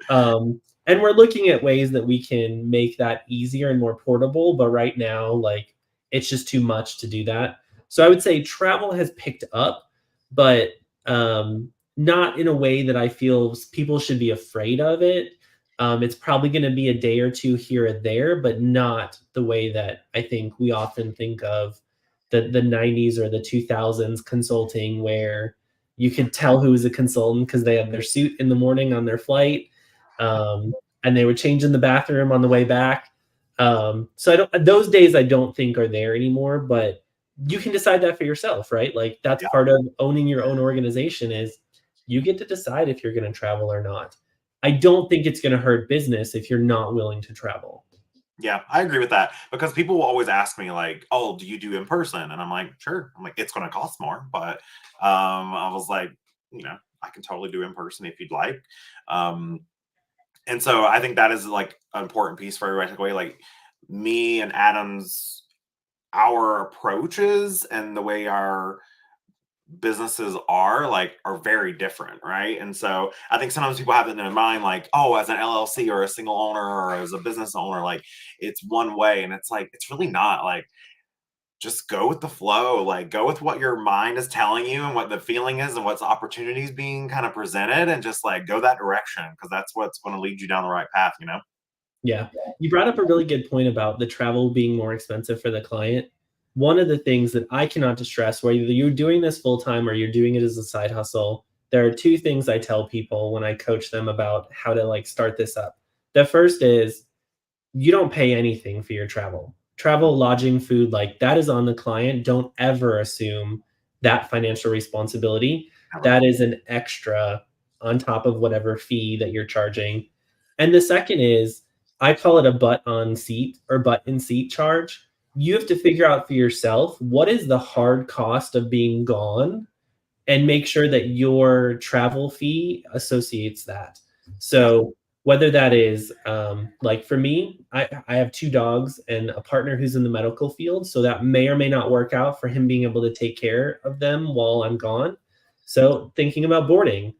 And we're looking at ways that we can make that easier and more portable, but right now, like it's just too much to do that. So I would say travel has picked up, but not in a way that I feel people should be afraid of it. It's probably going to be a day or two here or there, but not the way that I think we often think of the 90s or the 2000s consulting, where you could tell who was a consultant because they had their suit in the morning on their flight, um, and they would change in the bathroom on the way back. So I don't those days I don't think are there anymore, but you can decide that for yourself, right? Like that's Yeah. part of owning your own organization is you get to decide if you're going to travel or not. I don't think it's going to hurt business if you're not willing to travel. Yeah, I agree with that because people will always ask me like, "Oh, do you do in person?" And I'm like, "Sure." I'm like, "It's going to cost more," but I was like, I can totally do in person if you'd like. Um, and so I think that is like an important piece for everybody to take away. Like me and Adam's, our approaches and the way our businesses are very different, right? And so I think sometimes people have it in their mind like, oh, as an LLC or a single owner or as a business owner, like it's one way, and it's like it's really not. Like just go with the flow, like go with what your mind is telling you and what the feeling is and what's opportunities being kind of presented, and just like go that direction because that's what's going to lead you down the right path. Yeah. You brought up a really good point about the travel being more expensive for the client. One of the things that I cannot stress, whether you're doing this full time or you're doing it as a side hustle, there are two things I tell people when I coach them about how to like start this up. The first is you don't pay anything for your travel. Travel, lodging, food, like that is on the client. Don't ever assume that financial responsibility. Never. That is an extra on top of whatever fee that you're charging. And the second is, I call it a butt on seat or butt in seat charge. You have to figure out for yourself what is the hard cost of being gone and make sure that your travel fee associates that. Yeah. So whether that is like for me, I have two dogs and a partner who's in the medical field, so that may or may not work out for him being able to take care of them while I'm gone. So thinking about boarding,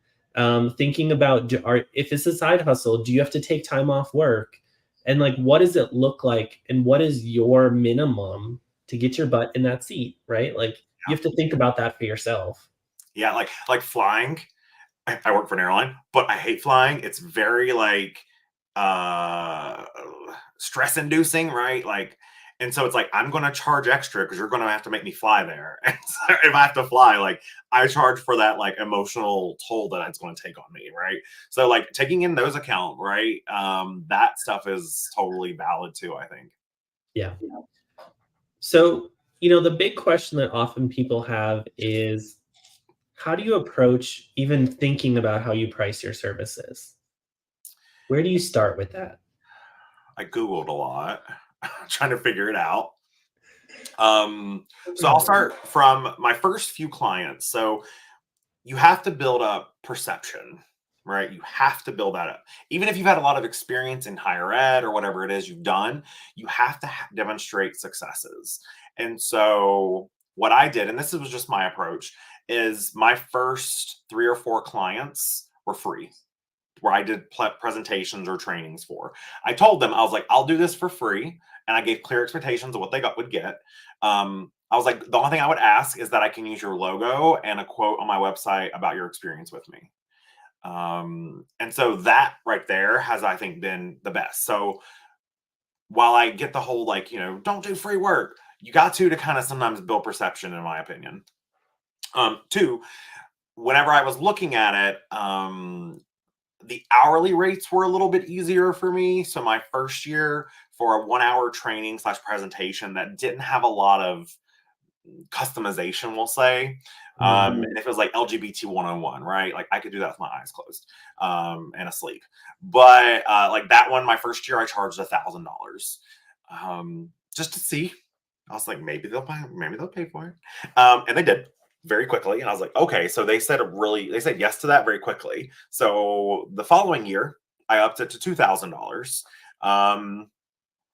thinking about if it's a side hustle, do you have to take time off work? And like, what does it look like? And what is your minimum to get your butt in that seat, right? Like, you have to think about that for yourself. Yeah, like flying. I work for an airline, but I hate flying. It's very like uh stress inducing, right? Like, and so it's like I'm gonna charge extra because you're gonna have to make me fly there. And so if I have to fly, like I charge for that like emotional toll that it's gonna take on me, right? So like taking in those account, right? That stuff is totally valid too, I think. Yeah. So, the big question that often people have is how do you approach even thinking about how you price your services? Where do you start with that? I Googled a lot trying to figure it out. So I'll start from my first few clients. So you have to build up perception, right? You have to build that up. Even if you've had a lot of experience in higher ed or whatever it is you've done, you have to demonstrate successes. And so what I did, and this was just my approach, is my first three or four clients were free where I did presentations or trainings for. I told them, I was like, I'll do this for free. And I gave clear expectations of what they would get. I was like, the only thing I would ask is that I can use your logo and a quote on my website about your experience with me. And so that right there has, I think, been the best. So while I get the whole, like, don't do free work, you got to kind of sometimes build perception, in my opinion. Two, whenever I was looking at it, the hourly rates were a little bit easier for me. So my first year for a 1 hour training / presentation that didn't have a lot of customization, we'll say. And if it was like LGBT 101, right? Like I could do that with my eyes closed and asleep. But like that one, my first year, I charged $1,000 just to see. I was like, maybe they'll pay for it. And they did very quickly. And I was like, okay. So they said yes to that very quickly. So the following year, I upped it to $2,000.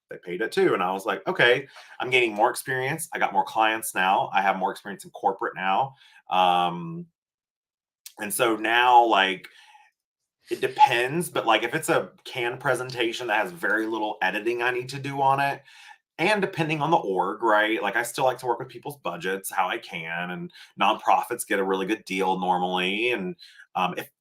They paid it too. And I was like, okay, I'm gaining more experience. I got more clients now. I have more experience in corporate now. And so now, like, it depends, but like if it's a canned presentation that has very little editing I need to do on it, and depending on the org, right? Like I still like to work with people's budgets how I can, and nonprofits get a really good deal normally. And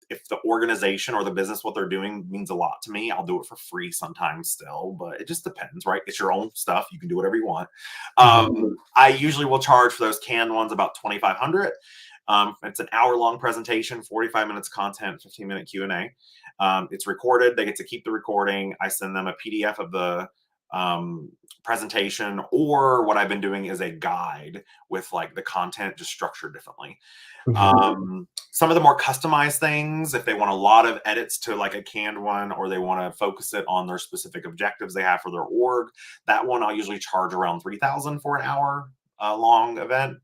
if the organization or the business, what they're doing means a lot to me, I'll do it for free sometimes still, but it just depends, right? It's your own stuff. You can do whatever you want. I usually will charge for those canned ones about $2,500. It's an hour-long presentation, 45 minutes content, 15-minute Q&A. It's recorded. They get to keep the recording. I send them a PDF of the presentation, or what I've been doing is a guide with like the content just structured differently. Some of the more customized things, if they want a lot of edits to like a canned one, or they want to focus it on their specific objectives they have for their org, that one I'll usually charge around $3,000 for an hour long event.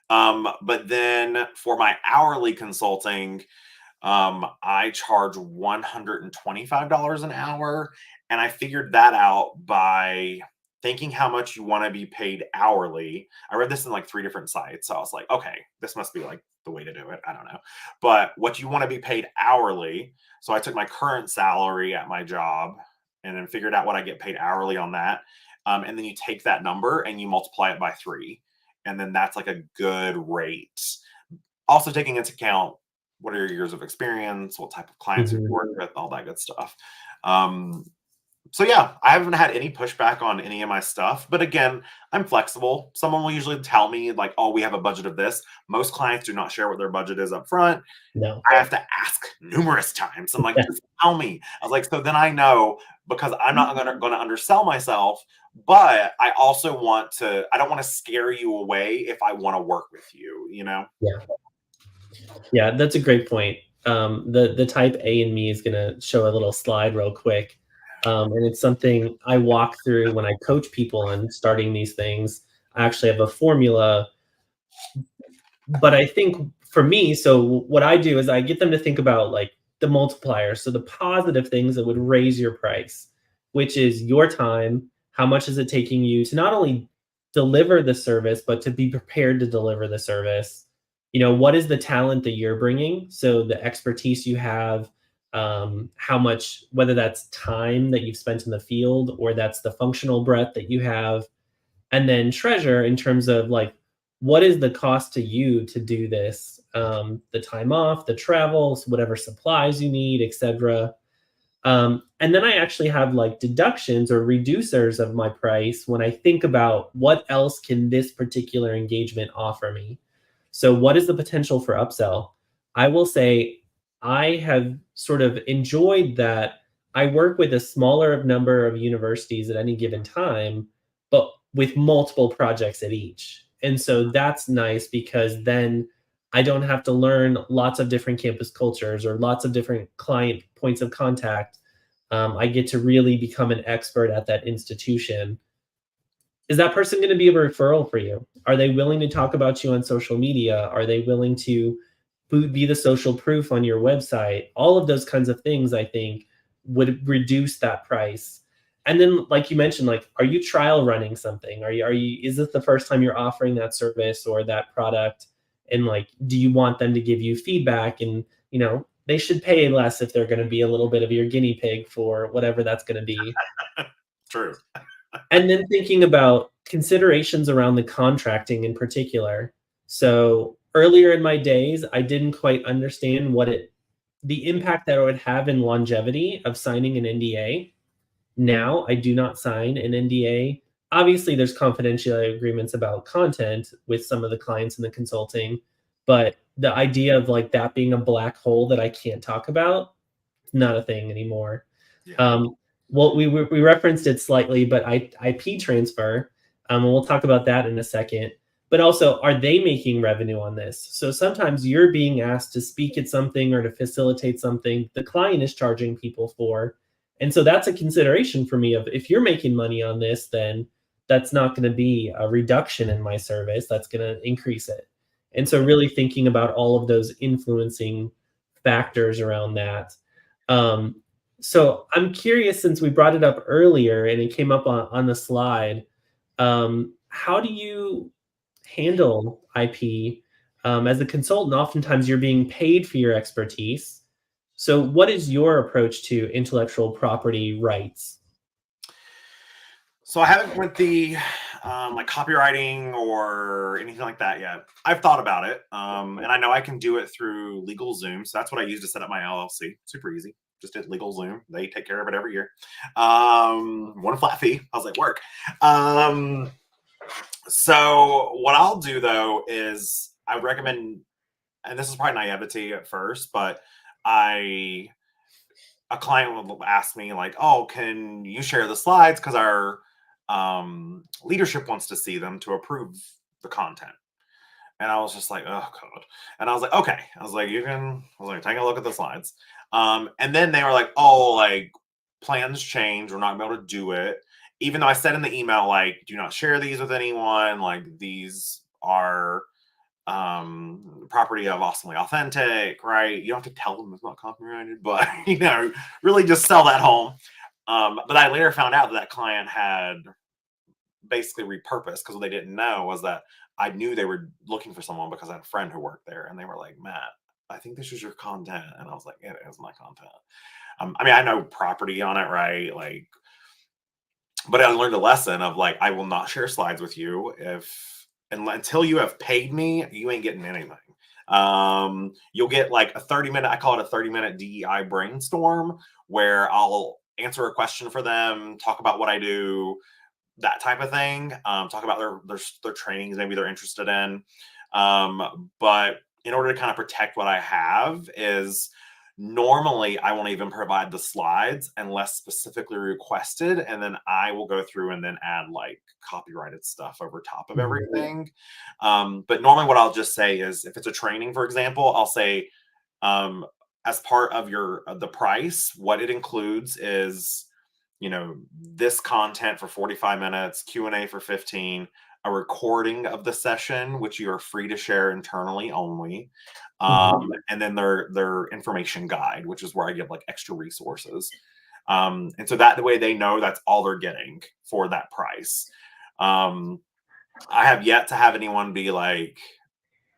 But then for my hourly consulting, I charge $125 an hour. And I figured that out by thinking how much you want to be paid hourly. I read this in like 3 different sites. So I was like, okay, this must be like the way to do it. I don't know. But what you want to be paid hourly. So I took my current salary at my job and then figured out what I get paid hourly on that. And then you take that number and you multiply it by 3. And then that's like a good rate. Also taking into account what are your years of experience, what type of clients you've worked with, all that good stuff. So yeah, I haven't had any pushback on any of my stuff. But again, I'm flexible. Someone will usually tell me like, oh, we have a budget of this. Most clients do not share what their budget is up front. No. I have to ask numerous times. I'm like, just tell me. I was like, so then I know, because I'm not going to undersell myself. But I also I don't want to scare you away if I want to work with you, Yeah, that's a great point. The type A in me is going to show a little slide real quick. And it's something I walk through when I coach people on starting these things. I actually have a formula, but I think for me, so what I do is I get them to think about like the multiplier. So the positive things that would raise your price, which is your time. How much is it taking you to not only deliver the service, but to be prepared to deliver the service? What is the talent that you're bringing? So the expertise you have, how much, whether that's time that you've spent in the field, or that's the functional breadth that you have, and then treasure in terms of like, what is the cost to you to do this? The time off, the travels, whatever supplies you need, etc. And then I actually have like deductions or reducers of my price when I think about what else can this particular engagement offer me. So what is the potential for upsell? I will say I have sort of enjoyed that I work with a smaller number of universities at any given time, but with multiple projects at each. And so that's nice, because then I don't have to learn lots of different campus cultures or lots of different client points of contact. I get to really become an expert at that institution. Is that person going to be a referral for you? Are they willing to talk about you on social media? Are they willing to be the social proof on your website? All of those kinds of things, I think, would reduce that price. And then, like you mentioned, like, are you trial running something? Is this the first time you're offering that service or that product? And like, do you want them to give you feedback? And, they should pay less if they're going to be a little bit of your guinea pig for whatever that's going to be. True. And then thinking about considerations around the contracting in particular. So earlier in my days, I didn't quite understand the impact that it would have in longevity of signing an NDA. Now I do not sign an NDA. Obviously, there's confidentiality agreements about content with some of the clients in the consulting, but the idea of like that being a black hole that I can't talk about, not a thing anymore. Yeah. Well, we referenced it slightly, but IP transfer, and we'll talk about that in a second. But also, are they making revenue on this? So sometimes you're being asked to speak at something or to facilitate something the client is charging people for. And so that's a consideration for me of if you're making money on this, then that's not going to be a reduction in my service. That's going to increase it. And so really thinking about all of those influencing factors around that. Um, so I'm curious, since we brought it up earlier and it came up on the slide, how do you handle IP? As a consultant, oftentimes you're being paid for your expertise. So what is your approach to intellectual property rights? So I haven't went the like copywriting or anything like that yet. I've thought about it, and I know I can do it through LegalZoom. So that's what I use to set up my LLC. Super easy. Just did LegalZoom. They take care of it every year. Want a flat fee? I was like, work. So what I'll do though is I recommend, and this is probably naivety at first, but a client will ask me like, "Oh, can you share the slides because our leadership wants to see them to approve the content." And I was just like, "Oh God!" And I was like, "Okay." I was like, "You can." I was like, "Take a look at the slides." And then they were like, "Oh, like plans change. We're not gonna be able to do it." Even though I said in the email, like, "Do not share these with anyone. Like these are." Property of Awesomely Authentic, right? You don't have to tell them it's not copyrighted, but really just sell that home. But I later found out that client had basically repurposed, because what they didn't know was that I knew they were looking for someone because I had a friend who worked there, and they were like, "Matt, I think this is your content," and I was like, "It is my content." I mean, I know property on it, right? Like, but I learned a lesson of like, I will not share slides with you until you have paid me, you ain't getting anything. You'll get like a 30-minute, I call it a 30-minute DEI brainstorm, where I'll answer a question for them, talk about what I do, that type of thing. Talk about their trainings, maybe they're interested in. But in order to kind of protect what I have is normally I won't even provide the slides unless specifically requested. And then I will go through and then add like copyrighted stuff over top of everything. But normally what I'll just say is, if it's a training, for example, I'll say, as part of the price, what it includes is, this content for 45 minutes, Q&A for 15, a recording of the session, which you are free to share internally only. And then their information guide, which is where I give like extra resources. And so that the way they know that's all they're getting for that price. I have yet to have anyone be like,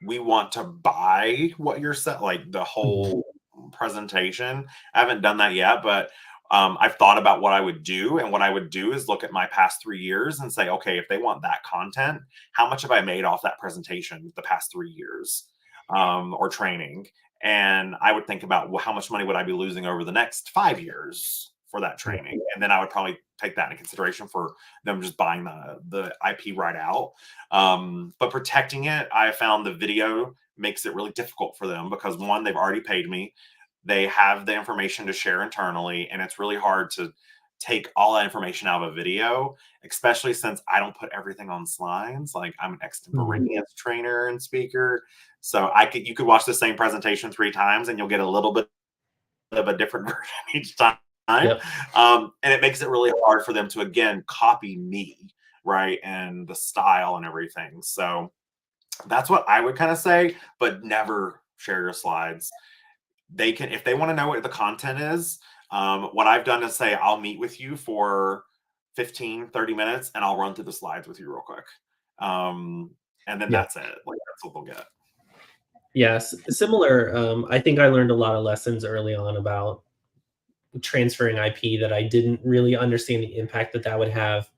"We want to buy what you're selling," like the whole presentation. I haven't done that yet, but I've thought about what I would do. And what I would do is look at my past 3 years and say, okay, if they want that content, how much have I made off that presentation the past 3 years, or training? And I would think about, well, how much money would I be losing over the next 5 years for that training? And then I would probably take that into consideration for them just buying the IP right out. But protecting it, I found the video makes it really difficult for them because, one, they've already paid me. They have the information to share internally, and it's really hard to take all that information out of a video, especially since I don't put everything on slides. Like, I'm an extemporaneous trainer and speaker. So you could watch the same presentation 3 times and you'll get a little bit of a different version each time. Yep. And it makes it really hard for them to, again, copy me, right? And the style and everything. So that's what I would kind of say, but never share your slides. They can, if they want to know what the content is, what I've done is say, I'll meet with you for 15-30 minutes and I'll run through the slides with you real quick. And then that's it. Like, that's what they'll get. Yes, similar. I think I learned a lot of lessons early on about transferring IP that I didn't really understand the impact that that would have.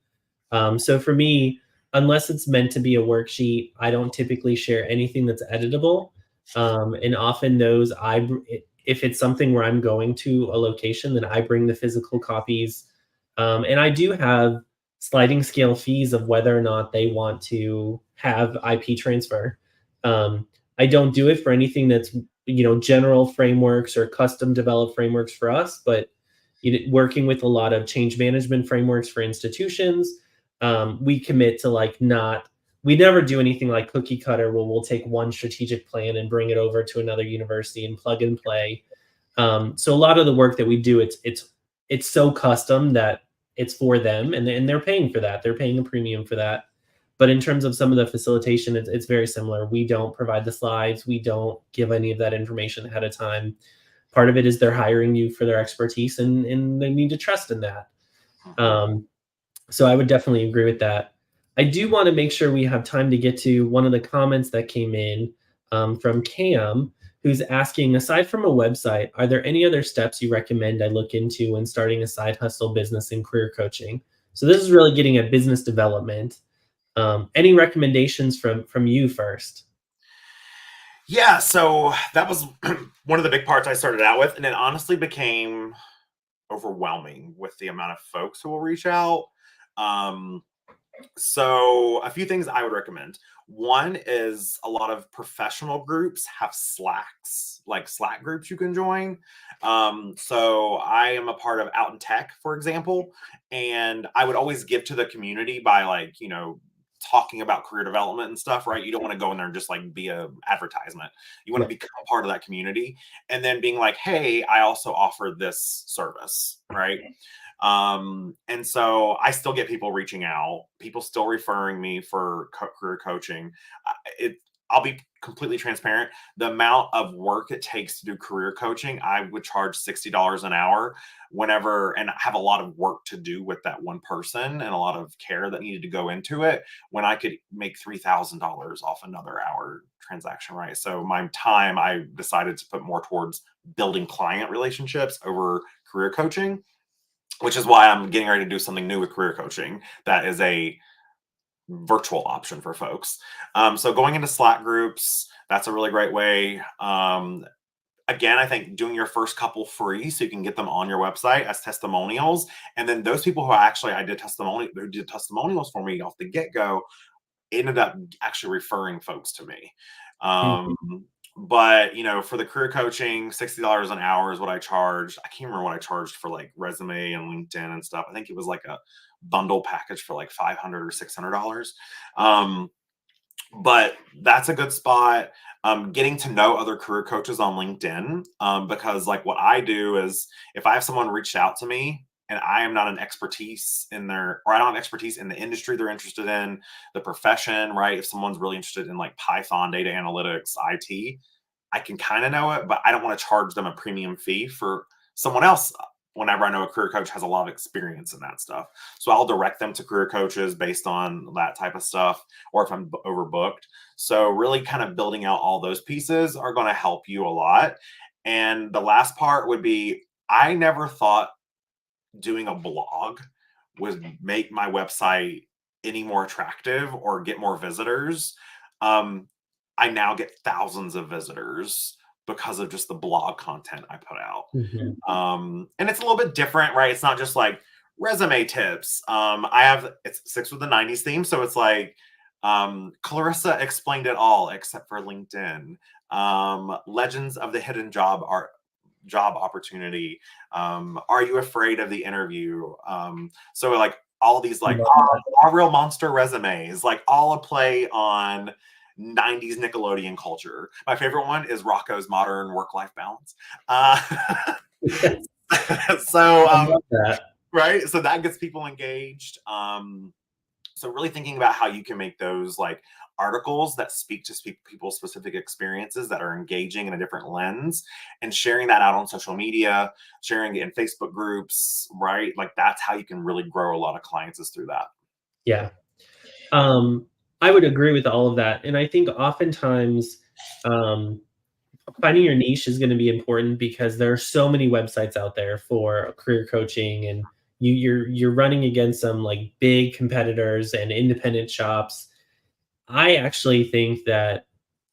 So for me, unless it's meant to be a worksheet, I don't typically share anything that's editable. And often those if it's something where I'm going to a location, then I bring the physical copies. And I do have sliding scale fees of whether or not they want to have IP transfer. I don't do it for anything that's general frameworks or custom developed frameworks for us, but working with a lot of change management frameworks for institutions, we commit to like not we never do anything like cookie cutter where we'll take one strategic plan and bring it over to another university and plug and play. So a lot of the work that we do, it's so custom that it's for them, and they're paying for that. They're paying a premium for that. But in terms of some of the facilitation, it's very similar. We don't provide the slides. We don't give any of that information ahead of time. Part of it is they're hiring you for their expertise, and they need to trust in that. Mhm. Um, so I would definitely agree with that. I do want to make sure we have time to get to one of the comments that came in from Cam, who's asking, aside from a website, are there any other steps you recommend I look into when starting a side hustle business in career coaching? So this is really getting at business development. Any recommendations from you first? Yeah, so that was one of the big parts I started out with, and it honestly became overwhelming with the amount of folks who will reach out. Um, so a few things I would recommend. One is a lot of professional groups have Slacks, like Slack groups you can join. So I am a part of Out in Tech, for example, and I would always give to the community by like, talking about career development and stuff, right? You don't want to go in there and just like be a advertisement. You want Yeah. to become part of that community and then being like, hey, I also offer this service, right? And so I still get people reaching out, people still referring me for career coaching. It, I'll be completely transparent. The amount of work it takes to do career coaching, I would charge $60 an hour whenever, and have a lot of work to do with that one person and a lot of care that needed to go into it when I could make $3,000 off another hour transaction, right? So my time, I decided to put more towards building client relationships over career coaching, which is why I'm getting ready to do something new with career coaching that is a virtual option for folks. So going into Slack groups, that's a really great way. Again, I think doing your first couple free so you can get them on your website as testimonials. And then those people who actually who did testimonials for me off the get-go ended up actually referring folks to me. Mhm. Um, but for the career coaching, $60 an hour is what I charged. I can't remember what I charged for like resume and LinkedIn and stuff. I think it was like a bundle package for like $500 or $600. Um, but that's a good spot. Getting to know other career coaches on LinkedIn, because like what I do is if I have someone reach out to me and I am not an expertise in or I don't have expertise in the industry they're interested in, the profession, right? If someone's really interested in like Python, data analytics, IT, I can kind of know it, but I don't want to charge them a premium fee for someone else whenever I know a career coach has a lot of experience in that stuff. So I'll direct them to career coaches based on that type of stuff, or if I'm overbooked. So really kind of building out all those pieces are going to help you a lot. And the last part would be, I never thought doing a blog would make my website any more attractive or get more visitors. Um, I now get thousands of visitors because of just the blog content I put out. Mhm. And it's a little bit different, right? It's not just like resume tips. It sticks with the 90s theme. So it's like, Clarissa explained it all except for LinkedIn. Legends of the hidden job opportunity. Are you afraid of the interview? So like all these like Love that. our real monster resumes, like all a play on 90s Nickelodeon culture. My favorite one is Rocco's Modern Work-Life Balance. Uh, Yes, so I love that. right, so that gets people engaged. So really thinking about how you can make those like articles that speak to people's specific experiences that are engaging in a different lens, and sharing that out on social media, sharing it in Facebook groups, right? Like that's how you can really grow a lot of clients, is through that. Yeah. Um, I would agree with all of that. And I think oftentimes Finding your niche is going to be important because there are so many websites out there for career coaching, and you're running against some like big competitors and independent shops. I actually think that,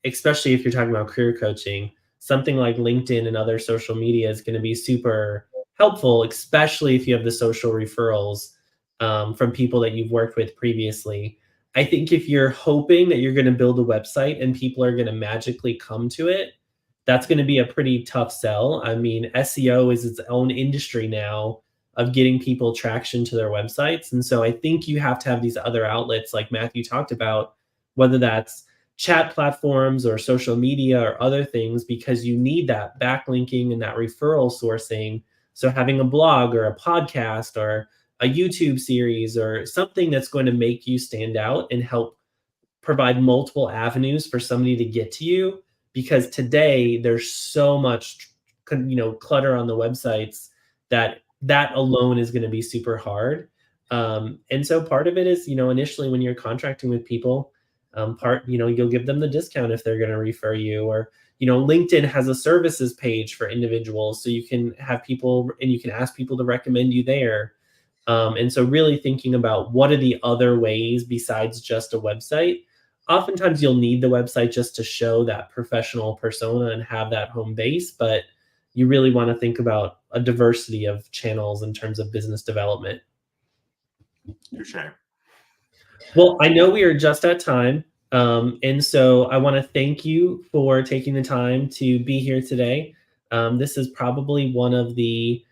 especially if you're talking about career coaching, something like LinkedIn and other social media is going to be super helpful, especially if you have the social referrals from people that you've worked with previously. I think if you're hoping that you're going to build a website and people are going to magically come to it, that's going to be a pretty tough sell. I mean, SEO is its own industry now of getting people traction to their websites. And so I think you have to have these other outlets like Matthew talked about, whether that's chat platforms or social media or other things, because you need that backlinking and that referral sourcing. So having a blog or a podcast or a YouTube series or something that's going to make you stand out and help provide multiple avenues for somebody to get to you, because today there's so much clutter on the websites that alone is going to be super hard. And so part of it is, initially when you're contracting with people, you'll give them the discount if they're going to refer you, or LinkedIn has a services page for individuals, so you can have people and you can ask people to recommend you there. And so really thinking about what are the other ways besides just a website. Oftentimes you'll need the website just to show that professional persona and have that home base, but you really want to think about a diversity of channels in terms of business development. Touche. Well, I know we are just at time. And so I want to thank you for taking the time to be here today. This is probably one of the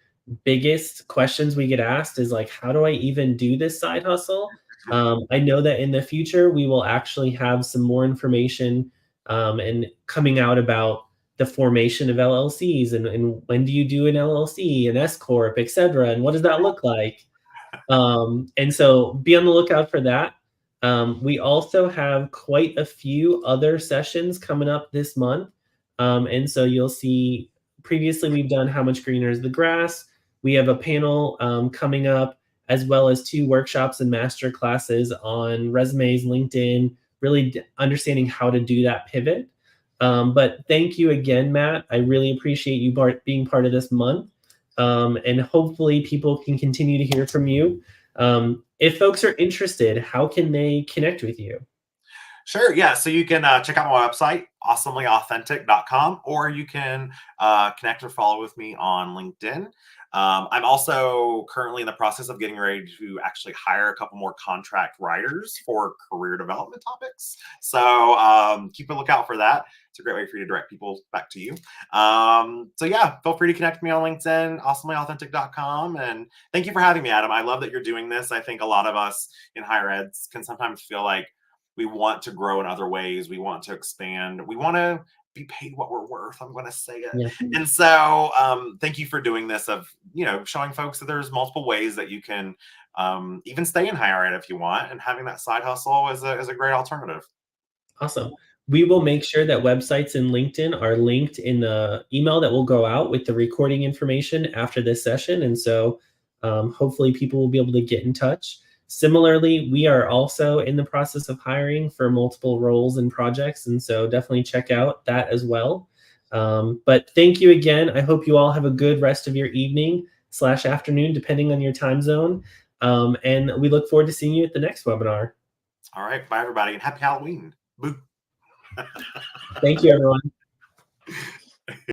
biggest questions we get asked is like, how do I even do this side hustle? I know that in the future, we will actually have some more information and coming out about the formation of LLCs and when do you do an LLC, an S Corp, et cetera, and what does that look like? And so be on the lookout for that. We also have quite a few other sessions coming up this month. And so you'll see previously we've done How Much Greener is the Grass. We have a panel coming up, as well as 2 workshops and master classes on resumes, LinkedIn, really understanding how to do that pivot. But thank you again, Matt. I really appreciate you being part of this month. And hopefully people can continue to hear from you. If folks are interested, how can they connect with you? Sure. Yeah. So you can check out my website, awesomellyauthentic.com, or you can connect or follow with me on LinkedIn. I'm also currently in the process of getting ready to actually hire a couple more contract writers for career development topics. So keep a lookout for that. It's a great way for you to direct people back to you. So yeah, feel free to connect with me on LinkedIn, awesomellyauthentic.com. And thank you for having me, Adam. I love that you're doing this. I think a lot of us in higher ed can sometimes feel like we want to grow in other ways. We want to expand. We want to be paid what we're worth. I'm going to say it. Yeah. And so thank you for doing this, of, showing folks that there's multiple ways that you can even stay in higher ed if you want. And having that side hustle is a great alternative. Awesome. We will make sure that websites and LinkedIn are linked in the email that will go out with the recording information after this session. And so hopefully people will be able to get in touch. Similarly, we are also in the process of hiring for multiple roles and projects. And so definitely check out that as well. But thank you again. I hope you all have a good rest of your evening/afternoon, depending on your time zone. And we look forward to seeing you at the next webinar. All right. Bye, everybody. And happy Halloween. Boo. Thank you, everyone.